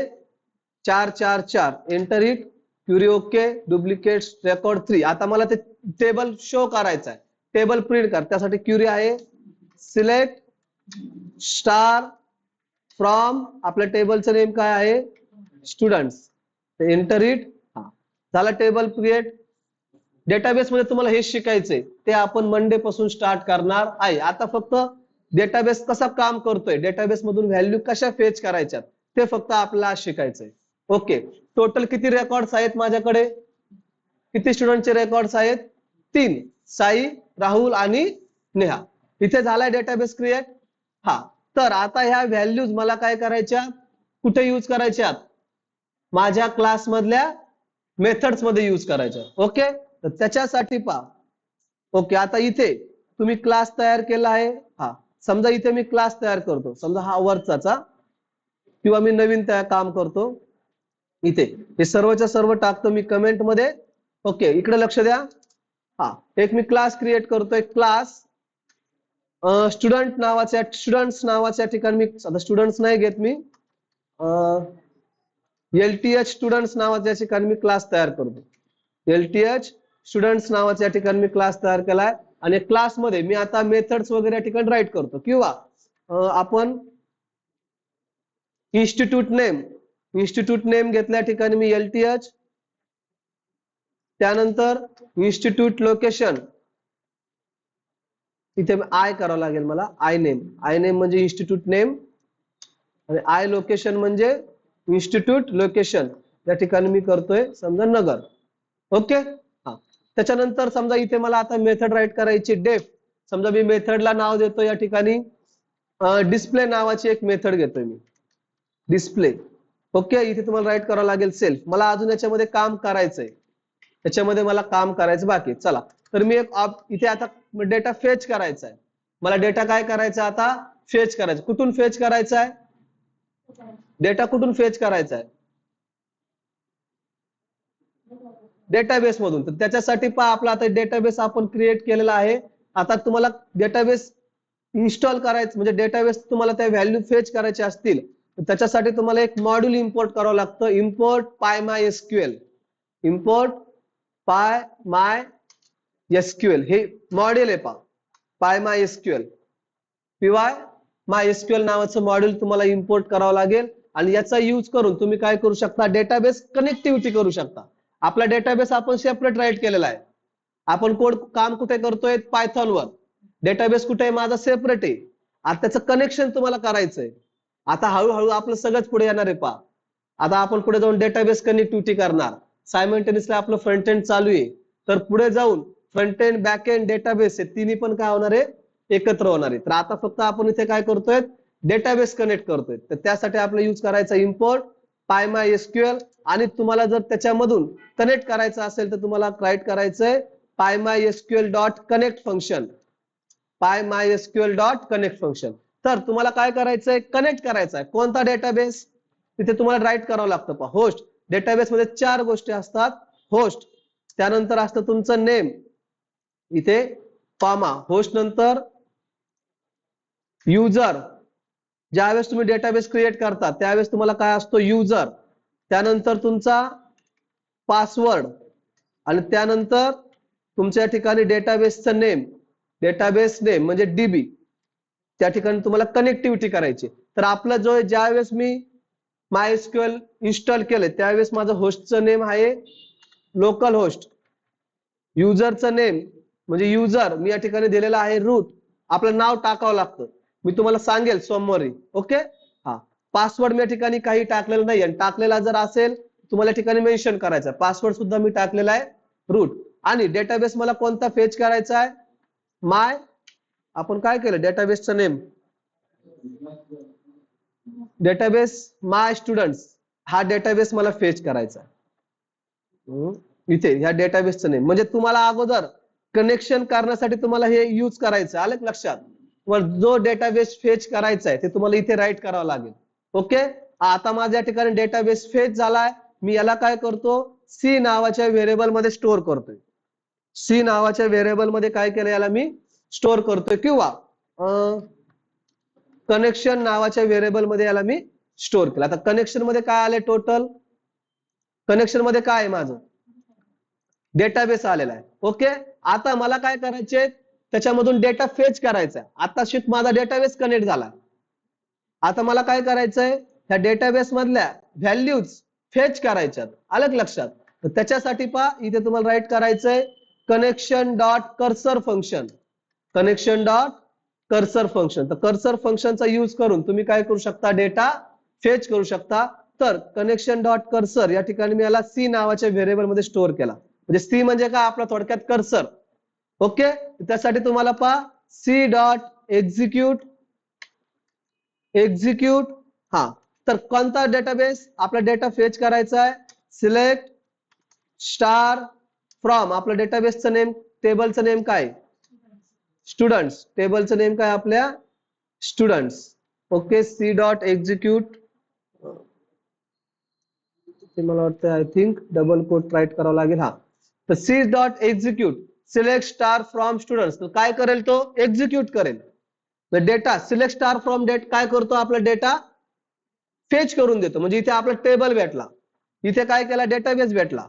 4 4 4. Enter it, query okay, duplicate record 3. आता मला ते टेबल शो करायचं आहे, टेबल प्रिंट कर. त्यासाठी क्युरी आहे सिलेक्ट स्टार फ्रॉम, आपल्या टेबलचं नेम काय आहे स्टुडंट्स. एंटर इट, झाला टेबल क्रिएट. डेटाबेस मध्ये तुम्हाला हे शिकायचंय, ते आपण मंडे पासून स्टार्ट करणार आहे. आता फक्त डेटाबेस कसा काम करतोय, डेटाबेस मधून व्हॅल्यू कशा फेच करायच्या, ते फक्त आपल्याला शिकायचंय. ओके, टोटल किती रेकॉर्ड्स आहेत माझ्याकडे, किती स्टुडंटचे रेकॉर्ड्स आहेत 3, साई, राहुल आणि नेहा. इथे झालाय डेटाबेस क्रिएट. हा, तर आता ह्या व्हॅल्यूज मला काय करायच्या, कुठे यूज करायच्या, माझ्या क्लास मधल्या मेथड्स मध्ये यूज करायच्या. ओके, तर त्याच्यासाठी पहा. ओके, आता इथे तुम्ही क्लास तयार केला आहे. हा, समजा इथे मी क्लास तयार करतो, समजा हा वरचा, किंवा मी नवीन काम करतो. इथे हे सर्वच्या सर्व टाकतो मी कमेंट मध्ये. ओके, इकडे लक्ष द्या. हा, एक मी क्लास क्रिएट करतोय, क्लास स्टुडंट्स नावाच्या ठिकाणी मी आता स्टुडंट्स नाही घेत, मी LTH स्टुडंट्स नावाच्या ठिकाणी मी क्लास तयार करतो. LTH स्टुडंट्स नावाच्या ठिकाणी मी क्लास तयार केलाय. आणि क्लास मध्ये मी आता मेथड्स वगैरे ठिकाणी राईट करतो, किंवा आपण इन्स्टिट्यूट नेम घेतल्या ठिकाणी मी LTH, त्यानंतर इन्स्टिट्यूट लोकेशन, इथे आय करावं लागेल मला, आय नेम म्हणजे इन्स्टिट्यूट नेम, आणि आय लोकेशन म्हणजे इन्स्टिट्यूट लोकेशन. या ठिकाणी मी करतोय समजा नगर. ओके, हा, त्याच्यानंतर समजा इथे मला आता मेथड राईट करायची डेफ. समजा मी मेथडला नाव देतो, या ठिकाणी डिस्प्ले नावाची एक मेथड घेतोय मी, डिस्प्ले. ओके, इथे तुम्हाला राईट करावं लागेल सेल्फ. मला अजून याच्यामध्ये काम करायचंय, याच्यामध्ये मला काम करायचं बाकी. चला, तर मी एक इथे आता डेटा फेच करायचा आहे. मला डेटा काय करायचा आता, फेच करायचं. कुठून फेच करायचा आहे डेटा, कुठून फेच करायचा आहे, डेटाबेस मधून. तर त्याच्यासाठी पहा, आपला आता डेटाबेस आपण क्रिएट केलेला आहे. आता तुम्हाला डेटाबेस इन्स्टॉल करायचं, म्हणजे डेटाबेस तुम्हाला त्या व्हॅल्यू फेच करायचे असतील, तर त्याच्यासाठी तुम्हाला एक मॉड्यूल इम्पोर्ट करावं लागतं. इम्पोर्ट PyMySQL, इम्पोर्ट PyMySQL हे मॉड्यूल आहे. पहा, PyMySQL, PyMySQL नावाचं मॉड्यूल तुम्हाला इम्पोर्ट करावं लागेल. आणि याचा यूज करून तुम्ही काय करू शकता, डेटाबेस कनेक्टिव्हिटी करू शकता. आपला डेटाबेस आपण सेपरेट राईट केलेला आहे. आपण कोड काम कुठे करतोय, पायथॉनवर. डेटाबेस कुठे आहे माझा, सेपरेट आहे. आता त्याचं कनेक्शन तुम्हाला करायचंय. आता हळूहळू आपलं सगळंच पुढे येणार आहे. पहा, आता आपण पुढे जाऊन डेटाबेस कनेक्टिव्हिटी करणार, सायमल्टेनियसली आपलं फ्रंट एंड चालू आहे. तर पुढे जाऊन front end back end database हे तिन्ही पण काय होणार आहे, एकत्र होणार आहे. तर आता फक्त आपण इथे काय करतोय, डेटाबेस कनेक्ट करतोय. तर त्यासाठी आपलं यूज करायचं इम्पोर्ट PyMySQL. आणि तुम्हाला जर त्याच्यामधून कनेक्ट करायचं असेल तर तुम्हाला राईट करायचंय PyMySQL.connect फंक्शन, PyMySQL.connect फंक्शन. तर तुम्हाला काय करायचंय, कनेक्ट करायचं आहे. कोणता डेटाबेस, तिथे तुम्हाला राईट करावं लागतं. पहा, होस्ट. डेटाबेस मध्ये 4 गोष्टी असतात, होस्ट, त्यानंतर असतं तुमचं नेम, इथे कॉमा, होस्ट नंतर युजर. ज्यावेळेस तुम्ही डेटाबेस क्रिएट करता त्यावेळेस तुम्हाला काय असतो, युजर. त्यानंतर तुमचा पासवर्ड, आणि त्यानंतर तुमच्या ठिकाणी डेटाबेसचं डेटाबेस नेम म्हणजे डीबी, त्या ठिकाणी तुम्हाला कनेक्टिव्हिटी करायची. तर आपला जो ज्यावेळेस मी MySQL इन्स्टॉल केले त्यावेळेस माझं होस्टचं नेम आहे लोकल होस्ट, युजरचं नेम म्हणजे युजर मी या ठिकाणी दिलेलं आहे रूट, आपलं नाव टाकावं लागतं, मी तुम्हाला सांगेल सोमवारी. ओके. हा, पासवर्ड मी या ठिकाणी काही टाकलेलं नाही, आणि टाकलेला जर असेल तुम्हाला या ठिकाणी मेन्शन करायचं. पासवर्ड सुद्धा मी टाकलेला आहे रूट. आणि डेटाबेस मला कोणता फेच करायचा आहे, आपण काय केलं डेटाबेसचं नेम डेटाबेस माय स्टुडंट्स, हा डेटाबेस मला फेच करायचा इथे ह्या डेटाबेसचं नेम. म्हणजे तुम्हाला अगोदर कनेक्शन करण्यासाठी तुम्हाला हे यूज करायचं, आलं लक्षात. जो डेटाबेस फेच करायचा आहे ते तुम्हाला इथे राईट करावं लागेल. ओके. आता माझ्या ठिकाणी डेटाबेस फेच झालाय, मी याला काय करतो, सी नावाच्या व्हेरिएबल मध्ये स्टोअर करतोय. सी नावाच्या व्हेरिएबल मध्ये काय केलं याला मी स्टोअर करतोय, किंवा कनेक्शन नावाच्या व्हेरिएबल मध्ये याला मी स्टोअर केलं. आता कनेक्शन मध्ये काय आले टोटल, कनेक्शन मध्ये काय आहे माझं डेटाबेस आलेला आहे. ओके. आता मला काय करायचे, त्याच्यामधून डेटा फेच करायचा. आता शिट माझा डेटाबेस कनेक्ट झाला. आता मला काय करायचंय, ह्या डेटाबेस मधल्या व्हॅल्यूज फेच करायच्यात, आलं लक्षात. तर त्याच्यासाठी पहा इथे तुम्हाला राईट करायचंय connection dot cursor function, connection dot cursor function. तर कर्सर फंक्शनचा यूज करून तुम्ही काय करू शकता, डेटा फेच करू शकता. तर कनेक्शन डॉट कर्सर या ठिकाणी मी याला सी नावाच्या व्हेरिएबल मध्ये स्टोअर केला. म्हणजे सी म्हणजे काय आपला थोडक्यात कर्सर. ओके. त्यासाठी तुम्हाला पहा सी डॉट एक्झिक्यूट हा. तर कोणता डेटाबेस आपला डेटा फेच करायचा आहे, सिलेक्ट स्टार फ्रॉम, आपलं डेटाबेसचं नेम, टेबलचं नेम काय स्टुडंट्स, टेबलचं नेम काय आपल्या students. Okay. C dot execute, मला वाटतं I think double quote write करावं लागेल. हा, तर C dot execute select star from students, तर काय करेल तो एक्झिक्यूट करेल. Data select star from date काय करतो, आपला डेटा फेच करून देतो. म्हणजे इथे आपला टेबल भेटला, इथे काय केला डेटाबेस भेटला,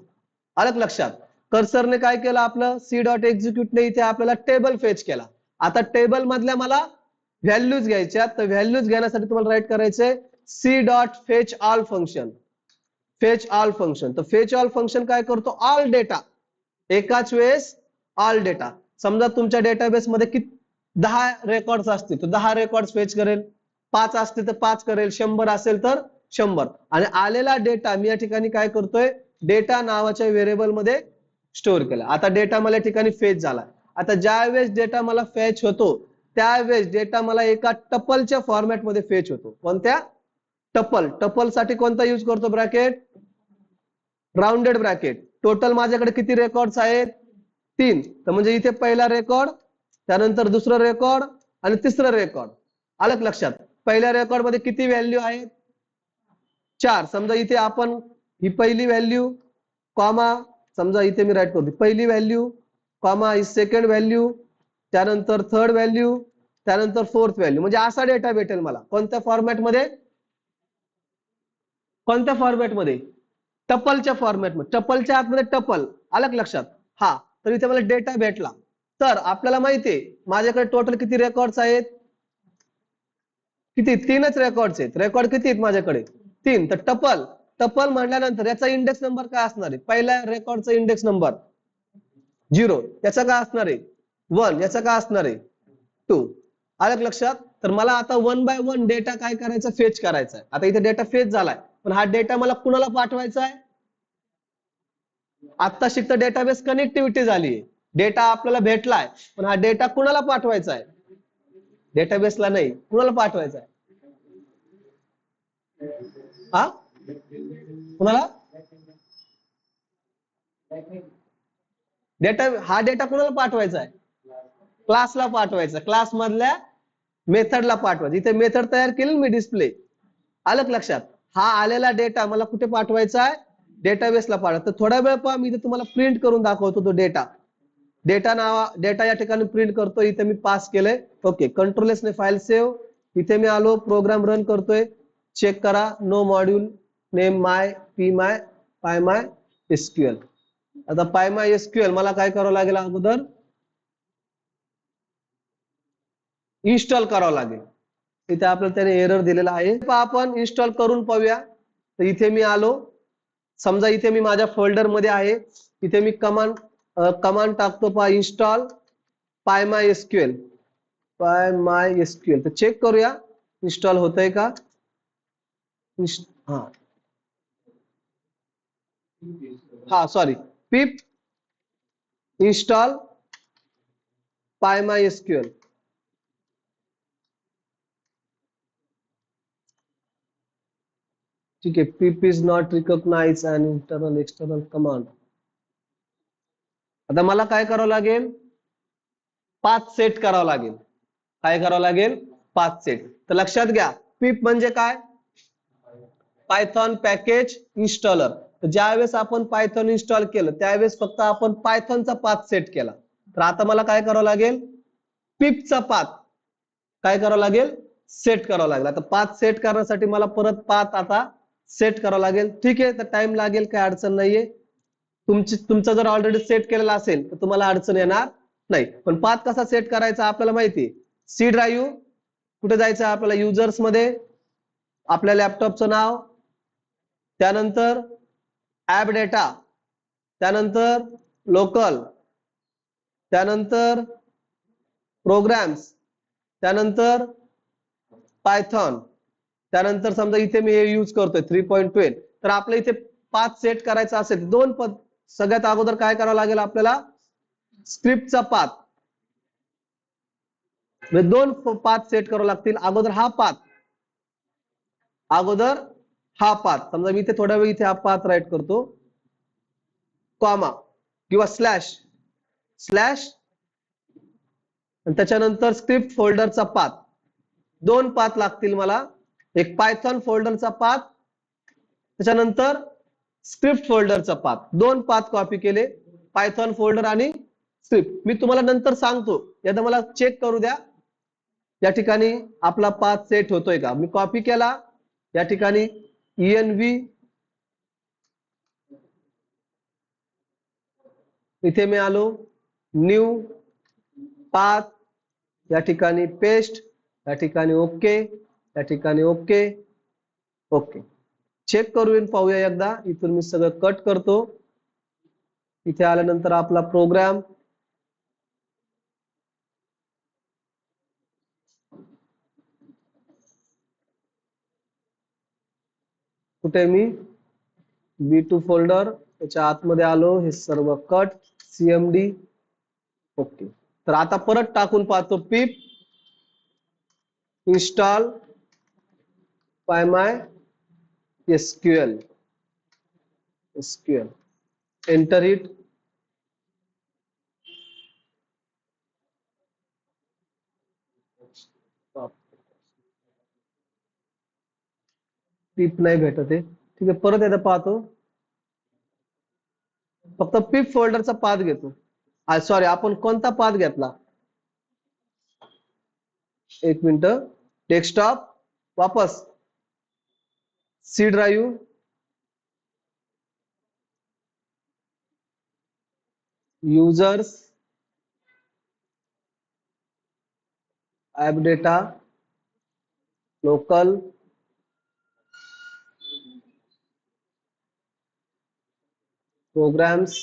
आलं लक्षात. कर्सरने काय केलं आपलं सी डॉट एक्झिक्यूटने इथे आपल्याला टेबल फेच केला. आता टेबल मधल्या मला व्हॅल्यूज घ्यायच्या, तर व्हॅल्यूज घेण्यासाठी तुम्हाला राईट करायचंय C dot fetch all function, fetch all function. तर फेच ऑल फंक्शन काय करतो, ऑल डेटा, एकाच वेळेस ऑल डेटा. समजा तुमच्या डेटाबेस मध्ये किती 10 रेकॉर्ड्स असतील तर 10 रेकॉर्ड फेच करेल, 5 असतील तर 5 करेल, 100 असेल तर 100. आणि आलेला डेटा मी या ठिकाणी काय करतोय, डेटा नावाच्या व्हेरिएबल मध्ये स्टोअर केला. आता डेटा मला या ठिकाणी फेच झाला. आता ज्या वेळेस डेटा मला फेच होतो त्यावेळेस डेटा मला एका टपलच्या फॉर्मॅट मध्ये फेच होतो. कोणत्या टपल, टपल साठी कोणता यूज करतो ब्रॅकेट, राउंडेड ब्रॅकेट. टोटल माझ्याकडे किती रेकॉर्ड्स आहेत 3, तर म्हणजे इथे पहिला रेकॉर्ड, त्यानंतर दुसरा रेकॉर्ड आणि तिसरा रेकॉर्ड, आलं लक्षात. पहिल्या रेकॉर्ड मध्ये किती व्हॅल्यू आहेत 4. समजा इथे आपण ही पहिली व्हॅल्यू कॉमा, समजा इथे मी राईट करतो पहिली व्हॅल्यू कॉमा ही सेकंड व्हॅल्यू, त्यानंतर थर्ड व्हॅल्यू, त्यानंतर फोर्थ व्हॅल्यू. म्हणजे असा डेटा भेटेल मला कोणत्या फॉर्मॅट मध्ये, कोणत्या फॉर्मॅट मध्ये, टपलच्या फॉर्मॅट मध्ये, टपलच्या आतमध्ये टपल, आलं लक्षात. हा, तर इथे मला डेटा भेटला. तर आपल्याला माहितीये माझ्याकडे टोटल किती रेकॉर्ड्स आहेत, किती 3च रेकॉर्ड्स आहेत. रेकॉर्ड किती आहेत माझ्याकडे 3. तर टपल, टपल म्हटल्यानंतर याचा इंडेक्स नंबर काय असणार आहे, पहिल्या रेकॉर्डचा इंडेक्स नंबर 0, याचा काय असणार आहे 1, याचा काय असणार आहे 2, आलं लक्षात. तर मला आता 1 बाय 1 डेटा काय करायचा, फेच करायचा आहे. आता इथे डेटा फेच झालाय, पण हा डेटा मला कुणाला पाठवायचा आहे, आता शिकता डेटाबेस कनेक्टिव्हिटी झाली, डेटा आपल्याला भेटलाय, पण हा डेटा कुणाला पाठवायचा आहे, डेटाबेसला नाही, कुणाला पाठवायचा आहे, हा कुणाला डेटा, हा डेटा कुणाला पाठवायचा आहे, क्लासला पाठवायचा, क्लास मधल्या मेथडला पाठवायचा. इथे मेथड तयार केली मी डिस्प्ले, आलं लक्षात. हा आलेला डेटा मला कुठे पाठवायचा आहे, डेटाबेसला पाठवायचा. तर थोडा वेळ पहा मी इथे तुम्हाला प्रिंट करून दाखवतो तो डेटा. डेटा या ठिकाणी प्रिंट करतो, इथे मी पास केलंय. ओके. कंट्रोल एस ने फाईल सेव्ह, इथे मी आलो, प्रोग्राम रन करतोय, चेक करा, नो मॉड्यूल नेम माय पी माय पाय माय एसक्यूएल. आता PyMySQL मला काय करावं लागेल, अगोदर इन्स्टॉल करावं लागेल. इथे आपल्याला त्याने एरर दिलेला आहे. आपण इन्स्टॉल करून पाहूया. तर इथे मी आलो, समजा इथे मी माझ्या फोल्डर मध्ये आहे, इथे मी कमांड टाकतो पहा, इन्स्टॉल PyMySQL. तर चेक करूया इन्स्टॉल होतंय का. हा सॉरी, pip install PyMySQL. ठीक आहे, pip is not recognize an internal external command. आता मला काय करावं लागेल, पाथ सेट करावं लागेल. काय करावं लागेल, पाथ सेट. तर लक्षात घ्या, pip म्हणजे काय, पायथॉन पॅकेज इन्स्टॉलर. तर ज्यावेळेस आपण पायथॉन इन्स्टॉल केलं त्यावेळेस फक्त आपण पायथॉनचा पाथ सेट केला. तर आता मला काय करावं लागेल, पिपचा पाथ काय करावं लागेल, सेट करावं लागेल. आता पाथ सेट करण्यासाठी मला परत पाथ आता सेट करावं लागेल. ठीक आहे, तर टाइम लागेल, काय अडचण नाहीये. तुमचा जर ऑलरेडी सेट केलेला असेल तर तुम्हाला अडचण येणार नाही. पण पाथ कसा सेट करायचा आपल्याला माहिती आहे. सी ड्राईव्ह कुठे जायचं आपल्याला, युजर्स मध्ये आपल्या लॅपटॉपचं नाव, त्यानंतर ऍप डेटा, त्यानंतर लोकल, त्यानंतर प्रोग्राम्स, त्यानंतर पायथॉन, त्यानंतर समजा इथे मी हे यूज करतोय 3.12. तर आपल्या इथे पाथ सेट करायचा असेल दोन सगळ्यात अगोदर काय करावं लागेल आपल्याला, स्क्रिप्टचा पाथ, दोन पाथ सेट करावं लागतील. अगोदर हा पाथ समजा मी इथे थोड्या वेळ इथे हा पाथ राईट करतो, कॉमा किंवा स्लॅश आणि त्याच्यानंतर स्क्रिप्ट फोल्डरचा पाथ. दोन पाथ लागतील मला, एक पायथॉन फोल्डरचा पाथ, त्याच्यानंतर स्क्रिप्ट फोल्डरचा पाथ. दोन पाथ कॉपी केले, पायथॉन फोल्डर आणि स्क्रिप्ट. मी तुम्हाला नंतर सांगतो, याचा मला चेक करू द्या या ठिकाणी आपला पाथ सेट होतोय का. मी कॉपी केला, या ठिकाणी env, इथे मी आलो, न्यू पाथ, या ठिकाणी पेस्ट, या ठिकाणी ओके, या ठिकाणी ओके. चेक करून पाहूया एकदा. इथून मी सगळं कट करतो. इथे आल्यानंतर आपला प्रोग्राम, कुठे मी B2 फोल्डर त्याच्या आतमध्ये आलो, हे सर्व कट, cmd ओके. तर आता परत टाकून पाहतो, pip install PyMySQL, enter hit. पिप नाही भेटत आहे. ठीक आहे, परत एकदा पाहतो, फक्त पिप फोल्डरचा पाथ घेतो. सॉरी, आपण कोणता पाथ घेतला, एक मिनिट, डेस्कटॉप, वापस C drive, users, app data, local, programs,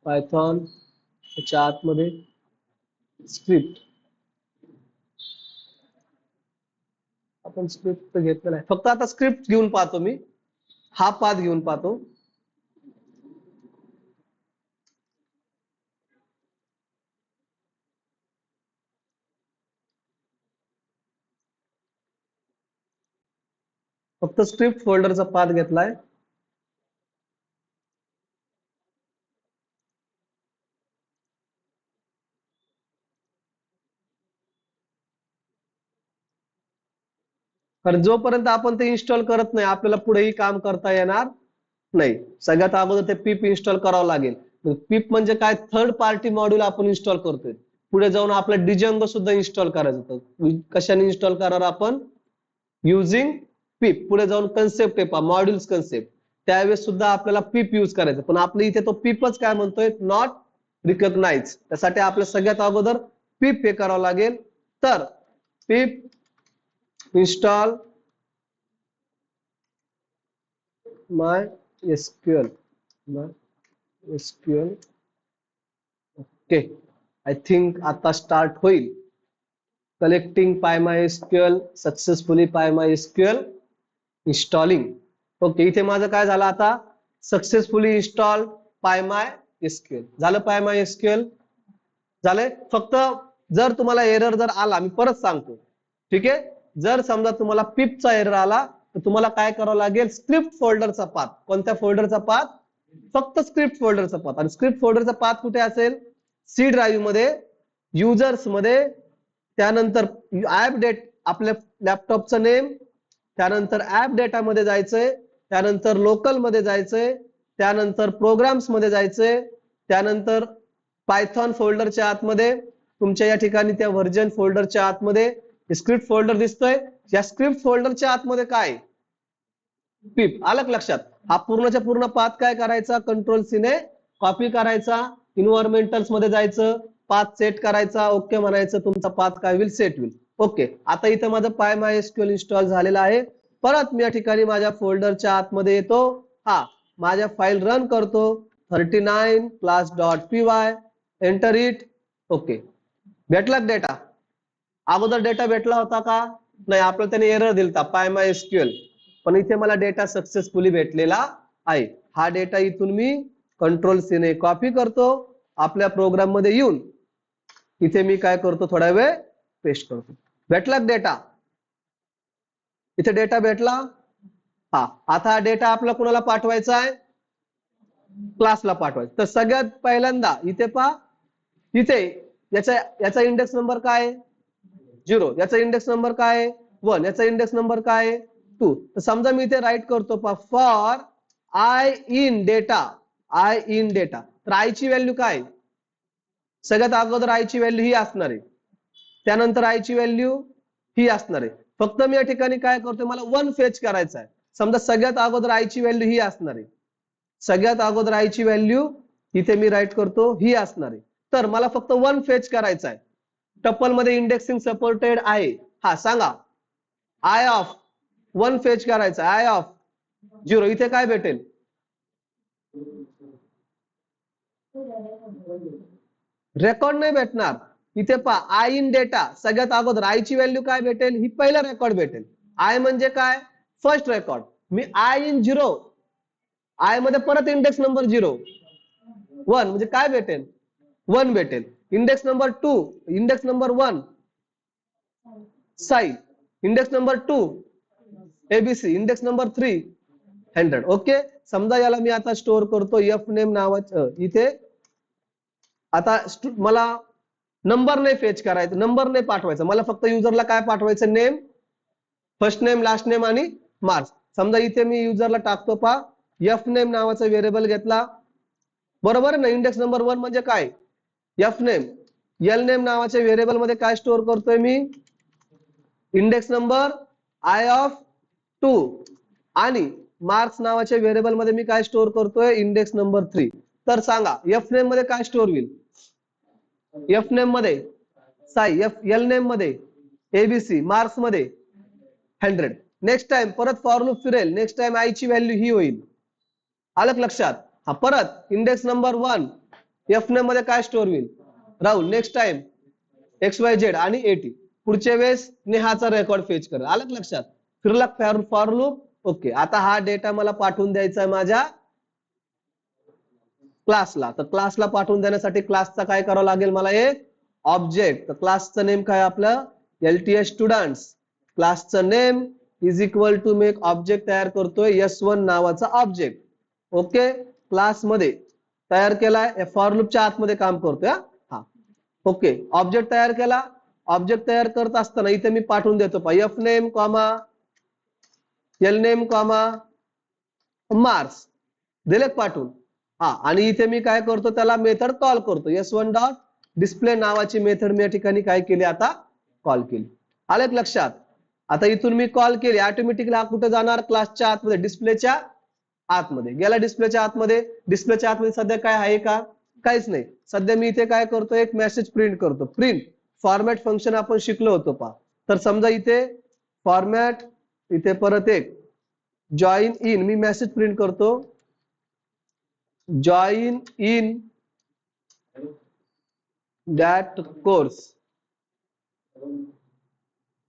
Python, त्याच्या आतमध्ये स्क्रिप्ट. आपण स्क्रिप्ट घेतलेला आहे, फक्त आता स्क्रिप्ट घेऊन पाहतो मी, हा पाथ घेऊन पाहतो. फक्त स्क्रिप्ट फोल्डरचा पाथ घेतलाय. कारण जोपर्यंत आपण ते इन्स्टॉल करत नाही आपल्याला पुढेही काम करता येणार नाही. सगळ्यात अगोदर ते पिप इन्स्टॉल करावं लागेल. पिप म्हणजे काय, थर्ड पार्टी मॉड्यूल आपण इन्स्टॉल करतोय. पुढे जाऊन आपलं डिजंगो सुद्धा इन्स्टॉल करायचं होतं. कशाने इन्स्टॉल करणार आपण, युजिंग पिप. पुढे जाऊन कन्सेप्ट आहे पहा, मॉड्यूल्स कन्सेप्ट, त्यावेळेस सुद्धा आपल्याला पीप यूज करायचं, पण आपलं इथे तो पीपच काय म्हणतोय, नॉट रिकॉग्नाइज. त्यासाठी आपल्याला सगळ्यात अगोदर पीप हे करावं लागेल. तर pip install my SQL. Okay, I think आता स्टार्ट होईल. Collecting PyMySQL successfully, PyMySQL installing. Okay, इथे माझं काय झालं आता, सक्सेसफुली इन्स्टॉल PyMySQL झालं. PyMySQL झालंय. फक्त जर तुम्हाला एरर जर आला, मी परत सांगतो, ठीक आहे, जर समजा तुम्हाला पिपचा एरर आला तर तुम्हाला काय करावं लागेल, स्क्रिप्ट फोल्डरचा पाथ. कोणत्या फोल्डरचा पाथ, फक्त स्क्रिप्ट फोल्डरचा पाथ. आणि स्क्रिप्ट फोल्डरचा पाथ कुठे असेल, सी ड्राईव्ह मध्ये, युजर्स मध्ये, त्यानंतर ऍप डेट, आपल्या लॅपटॉपचं नेम, त्यानंतर ऍप डेटा मध्ये जायचंय, त्यानंतर लोकल मध्ये जायचंय, त्यानंतर प्रोग्राम्स मध्ये जायचंय, त्यानंतर पायथॉन फोल्डरच्या आतमध्ये, तुमच्या या ठिकाणी त्या व्हर्जन फोल्डरच्या आतमध्ये स्क्रिप्ट फोल्डर दिसतोय. या स्क्रिप्ट फोल्डरच्या आतमध्ये काय, पीप. आलं लक्षात. हा पूर्णच्या पूर्ण पाथ काय करायचा, कंट्रोल सी ने कॉपी करायचा, इन्व्हायरमेंटल्स मध्ये जायचं, पाथ सेट करायचा, ओके म्हणायचं, तुमचा पाथ काय होईल, सेट होईल. ओके, आता इथं माझं PyMySQL इन्स्टॉल झालेला आहे. परत मी या ठिकाणी माझ्या फोल्डरच्या आतमध्ये येतो. हा, माझ्या फाईल रन करतो, 39 class.py, एंटर इट. ओके, भेटला डेटा. अगोदर डेटा भेटला होता का, नाही, आपल्याला त्याने एरर दिलता PyMySQL, पण इथे मला डेटा सक्सेसफुली भेटलेला आहे. हा डेटा इथून मी कंट्रोल सी ने कॉपी करतो, आपल्या प्रोग्राम मध्ये येऊन इथे मी काय करतो, थोडा वेळ पेस्ट करतो. भेटला डेटा, इथे डेटा भेटला. हा, आता हा डेटा आपला कोणाला पाठवायचा आहे, क्लासला पाठवायचा. तर सगळ्यात पहिल्यांदा इथे पहा, इथे याचा इंडेक्स नंबर काय आहे, 0. याचा इंडेक्स नंबर काय आहे, 1. याचा इंडेक्स नंबर काय आहे, 2. तर समजा मी इथे राईट करतो पहा, for I in data, I in data. तर आय ची व्हॅल्यू काय, सगळ्यात अगोदर आय ची व्हॅल्यू ही असणार आहे, त्यानंतर आय ची व्हॅल्यू ही असणार आहे. फक्त मी या ठिकाणी काय करतोय, मला 1 फेच करायचा आहे. समजा सगळ्यात अगोदर आय ची व्हॅल्यू ही असणार आहे, सगळ्यात अगोदर आय ची व्हॅल्यू इथे मी राईट करतो ही असणार आहे. तर मला फक्त 1 फेच करायचा आहे. टपल मध्ये इंडेक्सिंग सपोर्टेड आहे. हा, सांगा, आय ऑफ 1 फेच करायचा, आय ऑफ 0. इथे काय भेटेल, रेकॉर्ड नाही भेटणार. इथे पहा, आय इन डेटा, सगळ्यात अगोदर आय ची व्हॅल्यू काय भेटेल, ही पहिला रेकॉर्ड भेटेल. आय म्हणजे काय, first record. Me I in 0, I मध्ये परत इंडेक्स नंबर 0, 1 म्हणजे काय भेटेल, 1 भेटेल. Index number 2, index number 1 Sai, index number 2 ABC, index number 3 100. Okay, समजा याला मी आता स्टोअर करतो एफ नेम नावाचं. इथे आता मला नंबर नाही फेच करायचा, नंबर नाही पाठवायचा, मला फक्त युजरला काय पाठवायचं, name, first name, last name आणि मार्क्स. समजा इथे मी युजरला टाकतो पहा, एफ नेम नावाचा व्हेरिएबल घेतला, बरोबर ना. इंडेक्स नंबर 1 म्हणजे काय, एफ नेम. एल नेम नावाच्या व्हेरिएबल मध्ये काय स्टोअर करतोय मी, इंडेक्स नंबर आय ऑफ 2, आणि मार्क्स नावाच्या व्हेरिएबल मध्ये मी काय स्टोअर करतोय, इंडेक्स नंबर 3. तर सांगा, एफ नेम मध्ये काय स्टोअर होईल, एफ नेम मध्ये साई, एल नेम मध्ये एबीसी, मार्क्स मध्ये 100. नेक्स्ट टाइम परत फॉर लूप फिरेल, नेक्स्ट टाइम आय ची व्हॅल्यू ही होईल. आलं लक्षात. हा, परत इंडेक्स नंबर 1 एफ नेम मध्ये काय स्टोअर होईल, राहुल. नेक्स्ट टाइम XYZ आणि 80. पुढच्या वेळेस नेहाचा रेकॉर्ड फेच करेल. आलं लक्षात, फिरला फॉर लूप. ओके, आता हा डेटा मला पाठवून द्यायचा आहे माझ्या क्लासला. तर क्लासला पाठवून देण्यासाठी क्लासचा काय करावं लागेल, मला एक ऑब्जेक्ट. तर क्लासचं नेम काय आपलं, LTS स्टुडंट्स. क्लासचं नेम इज इक्वल टू, मी एक ऑब्जेक्ट तयार करतोय S1 नावाचा ऑब्जेक्ट. ओके, क्लास मध्ये तयार केलाय, फॉर लूपच्या आतमध्ये काम करतोय. हा, ओके, ऑब्जेक्ट तयार केला. ऑब्जेक्ट तयार करत असताना इथे मी पाठवून देतो पहा, F name comma L name comma marks, दिले पाठवून. हा, आणि इथे मी काय करतो, त्याला मेथड कॉल करतो, S1 डॉट डिस्प्ले नावाची मेथड मी या ठिकाणी काय केली, आता कॉल केली. आलं लक्षात. आता इथून मी कॉल केली, ऑटोमॅटिकली हा कुठे जाणार, क्लासच्या आतमध्ये, डिस्प्लेच्या आतमध्ये गेला, डिस्प्लेच्या आतमध्ये. डिस्प्लेच्या आतमध्ये सध्या काय आहे का? काहीच नाही. सध्या मी इथे काय करतो, एक मेसेज प्रिंट करतो. प्रिंट फॉर्मॅट फंक्शन आपण शिकलो होतो पहा. तर समजा इथे फॉर्मॅट, इथे परत एक जॉईन इन, मी मेसेज प्रिंट करतो join in that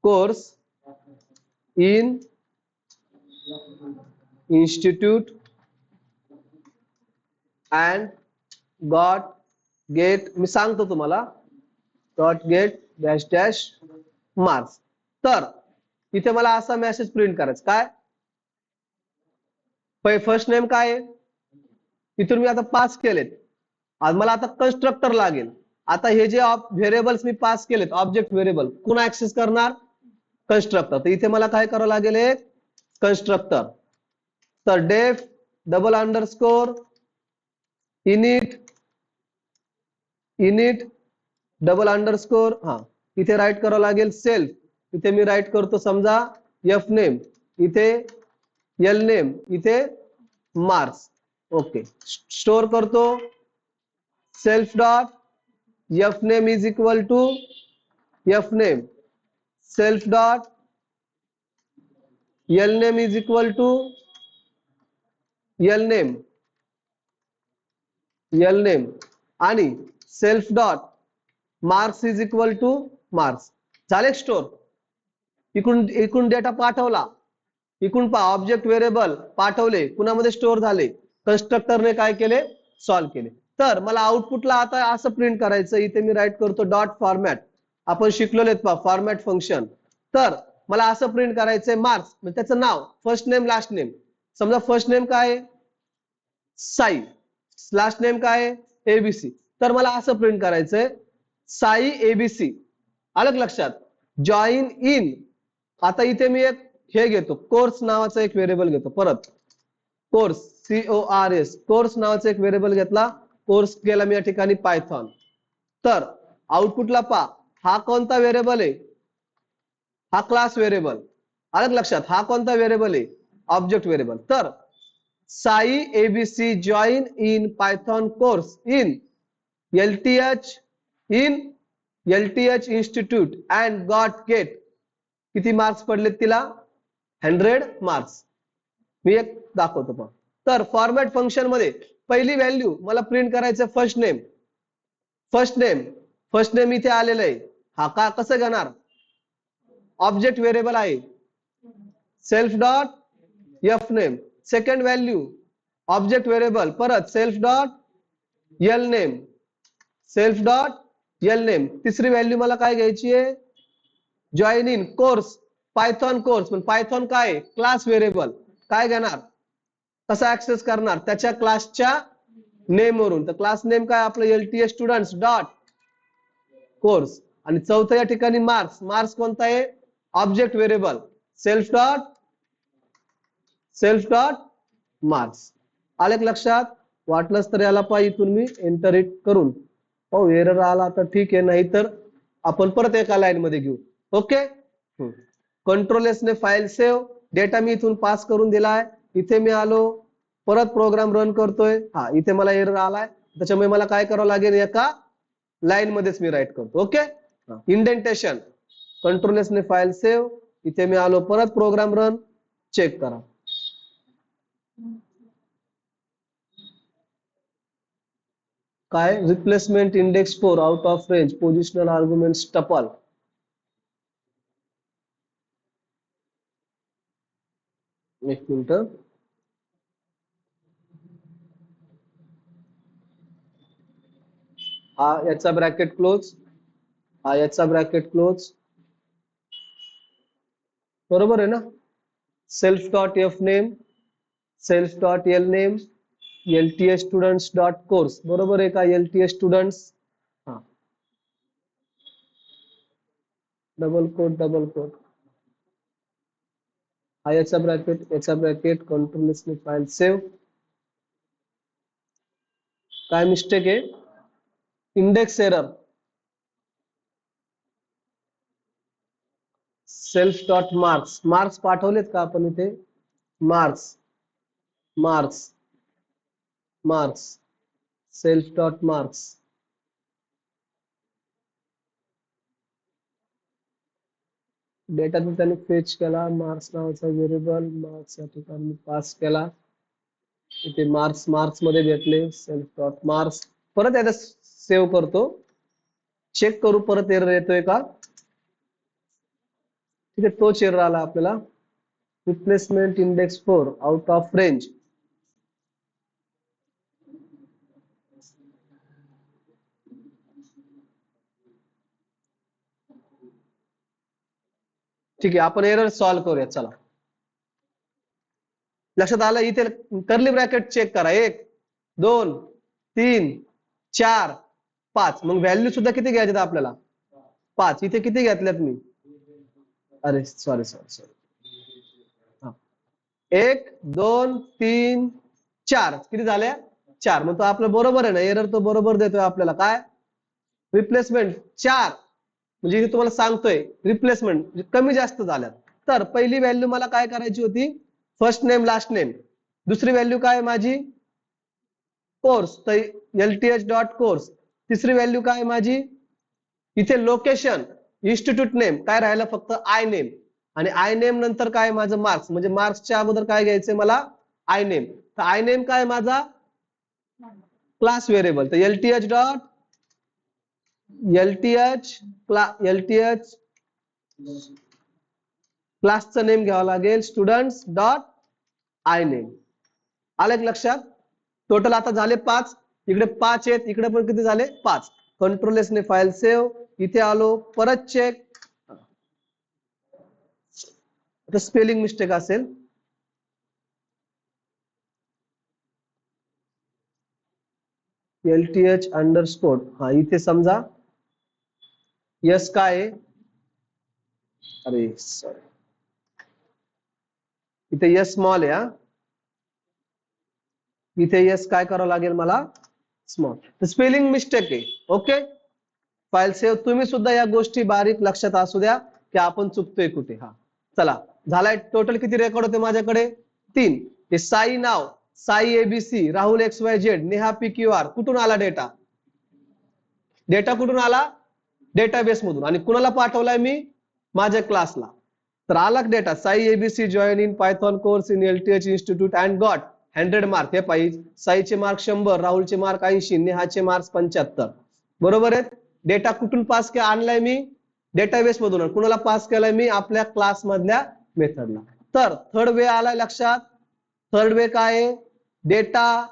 course in institute and got get, मी सांगतो तुम्हाला, dot get dash dash marks. तर इथे मला असा मेसेज प्रिंट करायचा. काय फर्स्ट नेम काय आहे, इथून मी आता पास केलेत. आज मला आता कन्स्ट्रक्टर लागेल. आता हे जे व्हेरिएबल्स मी पास केलेत, ऑब्जेक्ट व्हेरिएबल, कोण ऍक्सेस करणार? कन्स्ट्रक्टर. तर इथे मला काय करावं लागेल, एक कन्स्ट्रक्टर. तर डेफ double underscore init double underscore, हा इथे राईट करावं लागेल सेल्फ. इथे मी राईट करतो समजा एफ नेम, इथे एल नेम, इथे मार्क्स. ओके, स्टोर करतो. Self dot F name is equal to F name, self dot L name is equal to L name आणि self dot marks is equal to marks. झाले स्टोर. इकडून डेटा पाठवला, इकडून पहा ऑब्जेक्ट व्हेरिएबल पाठवले, कुणामध्ये स्टोर झाले? कन्स्ट्रक्टरने काय केले? सॉल्व्ह केले. तर मला आउटपुटला आता असं प्रिंट करायचं. इथे मी राईट करतो डॉट फॉर्मॅट, आपण शिकलेले पहा फॉर्मॅट फंक्शन. तर मला असं प्रिंट करायचंय मार्क्स, म्हणजे त्याचं नाव, फर्स्ट नेम लास्ट नेम. समजा फर्स्ट नेम काय आहे? साई. लास्ट नेम काय आहे? एबीसी. तर मला असं प्रिंट करायचंय साई एबीसी. आलं लक्षात? जॉईन इन, आता इथे मी एक हे घेतो, कोर्स नावाचा एक व्हेरिएबल घेतो. परत कोर्स, CORS, कोर्स नावाचा एक व्हेरिएबल घेतला. कोर्स केला मी या ठिकाणी पायथॉन. तर आउटपुटला पहा, हा कोणता व्हेरिएबल आहे? हा क्लास व्हेरिएबल. आलं लक्षात? हा कोणता व्हेरिएबल आहे? Object variable. तर Sai ABC join in Python course in LTH institute and got get. किती मार्क्स पडले तिला? 100 मार्क्स. मी एक दाखवतो पण. तर फॉर्मॅट फंक्शन मध्ये पहिली व्हॅल्यू मला प्रिंट करायचं फर्स्ट नेम इथे आलेलं आहे. हा का कसं घेणार? ऑब्जेक्ट व्हेरिएबल आहे, self dot F name. Second value object variable, परत सेल्फ डॉट एल नेम. तिसरी व्हॅल्यू मला काय घ्यायची आहे? Join in course Python course. पण पायथॉन काय? Class variable. काय घेणार? कसा ऍक्सेस करणार? त्याच्या क्लासच्या नेम वरून. तर क्लास नेम काय आपलं? LTH students dot course. आणि चौथं या ठिकाणी मार्क्स कोणता आहे? Object variable, self dot marks. आले लक्षात? वाटलंच तर याला पहा, इथून मी एंटर इट करून, हो एरर आला तर ठीक आहे, नाही तर आपण परत एका लाईन मध्ये घेऊ. ओके, कंट्रोल एस ने फाईल सेव्ह. डेटा मी इथून पास करून दिलाय. इथे मी आलो, परत प्रोग्राम रन करतोय. हा इथे मला एरर आलाय, त्याच्यामुळे मला काय करावं लागेल? एका लाईन मध्येच मी राईट करतो. Okay, indentation. कंट्रोल एस ने फाईल सेव्ह. इथे मी आलो, परत प्रोग्राम रन, चेक करा. काय? Replacement index 4 out of range, positional arguments tuple. एक मिनिट, हा याचा ब्रॅकेट क्लोज, हा याचा ब्रॅकेट क्लोज. बरोबर आहे ना? Self dot F name, self dot L name, LTH students dot course. बरोबर आहे का? LTH स्टुडंट्स, हा डबल कोट, हा याचा ब्रॅकेट, कंट्रोल एस ने फाईल सेव्ह. काय मिस्टेक आहे? Index error. Self dot marks पाठवलेत का आपण इथे? Marks marks self dot marks data त्याने फेच केला, मार्क्स नावाचा व्हेरिएबल मार्क्स या ठिकाणी पास केला, इथे मार्क्स मध्ये घेतले सेल्फ डॉट मार्क्स, परत एकदा सेव्ह करतो, चेक करू परत एरर येतोय का, ठीक आहे तोच एरर आला आपल्याला, replacement index 4 out of range, ठीक आहे आपण एरर सॉल्व्ह करूया, चला लक्षात आलं, इथे कर्ली ब्रॅकेट चेक करा, 1 2 3 4 5, मग व्हॅल्यू सुद्धा किती घ्यायच्यात आपल्याला 5, इथे किती घेतल्यात मी, अरे सॉरी 1 2 3 4 किती झाल्या 4, मग तो आपलं बरोबर आहे ना, एरर तो बरोबर देतोय आपल्याला, काय रिप्लेसमेंट 4, म्हणजे तुम्हाला सांगतोय रिप्लेसमेंट कमी जास्त झाल्यात, तर पहिली व्हॅल्यू मला काय करायची होती, फर्स्ट नेम लास्ट नेम, दुसरी व्हॅल्यू काय माझी कोर्स, तर LTH डॉट कोर्स, तिसरी व्हॅल्यू काय माझी, इथे लोकेशन इन्स्टिट्यूट नेम, काय राहिलं फक्त आय नेम, आणि आय नेम नंतर काय माझं मार्क्स, म्हणजे मार्क्सच्या अगोदर काय घ्यायचंय मला आय नेम, तर आय नेम काय माझा क्लास व्हेरिएबल, तर LTH डॉट LTH क्लासचं नेम घ्यावं लागेल, स्टुडंट्स डॉट आय नेम, आलं लक्षात, टोटल आता झाले 5, इकडे 5 आहेत, इकडे पण किती झाले 5, कंट्रोल एस ने फाईल सेव्ह, इथे आलो परत चेक, आता स्पेलिंग मिस्टेक असेल, LTH अंडरस्कोर, हा इथे समजा यस काय आहे, अरे सॉरी इथे यस स्मॉल आहे, इथे यस काय करावं लागेल मला स्मॉल, स्पेलिंग मिस्टेक आहे, ओके फाईल सेव्ह, तुम्ही सुद्धा या गोष्टी बारीक लक्षात असू द्या की आपण चुकतोय कुठे, हा चला झालाय, टोटल किती रेकॉर्ड होते माझ्याकडे 3, हे साई नाव, Sai ABC, Rahul XYZ, Neha PQR, कुठून आला डेटा, डेटा कुठून आला डेटाबेस मधून, आणि कुणाला पाठवलाय मी माझ्या क्लासला, तर आला data Sai ABC join in Python course in LTH institute and got 100 mark, हे पाहिजे साईचे मार्क 100, राहुलचे मार्क 80, नेहाचे मार्क 75, बरोबर आहे, डेटा कुठून पास केला आणलाय मी डेटाबेस मधून, कुणाला पास केलाय मी आपल्या क्लास मधल्या मेथडला, तर थर्ड वे आलाय लक्षात, थर्ड वे काय आहे, डेटा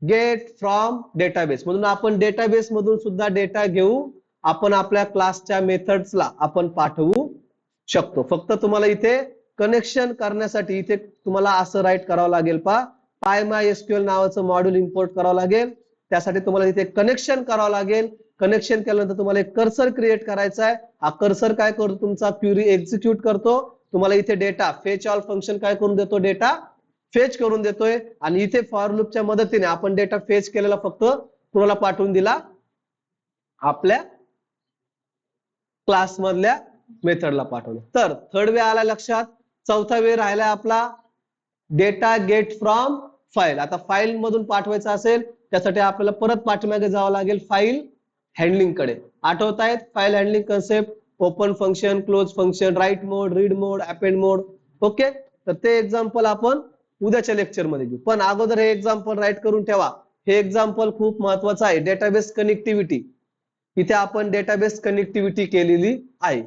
गेट फ्रॉम डेटाबेस मधून, आपण डेटाबेस मधून सुद्धा डेटा घेऊ, आपण आपल्या क्लासच्या मेथड्सला आपण पाठवू शकतो, फक्त तुम्हाला इथे कनेक्शन करण्यासाठी इथे तुम्हाला असं राईट करावं लागेल, PyMySQL नावाचं मॉड्यूल इम्पोर्ट करावं लागेल, त्यासाठी तुम्हाला इथे कनेक्शन करावं लागेल, कनेक्शन केल्यानंतर तुम्हाला एक कर्सर क्रिएट करायचा आहे, हा कर्सर काय करतो तुमचा क्वेरी एक्झिक्यूट करतो, तुम्हाला इथे डेटा फेच ऑल फंक्शन काय करून देतो, डेटा फेच करून देतोय, आणि इथे फॉर लूपच्या मदतीने आपण डेटा फेच केलेला फक्त कुणाला पाठवून दिला, आपल्या क्लास मधल्या मेथडला पाठवलं, तर थर्ड वे आला लक्षात, चौथा वे राहिला आपला डेटा गेट फ्रॉम फाईल, आता फाईल मधून पाठवायचं असेल त्यासाठी आपल्याला परत पाठीमागे जावं लागेल फाईल हँडलिंग कडे, आठवतायत file handling concept, open function, close function, write mode, read mode, append mode, okay, तर ते एक्झाम्पल आपण उद्याच्या लेक्चर मध्ये घेऊ, पण अगोदर हे एक्झाम्पल राईट करून ठेवा, हे एक्झाम्पल खूप महत्वाचं आहे, डेटाबेस कनेक्टिव्हिटी, इथे आपण डेटाबेस कनेक्टिव्हिटी केलेली आहे.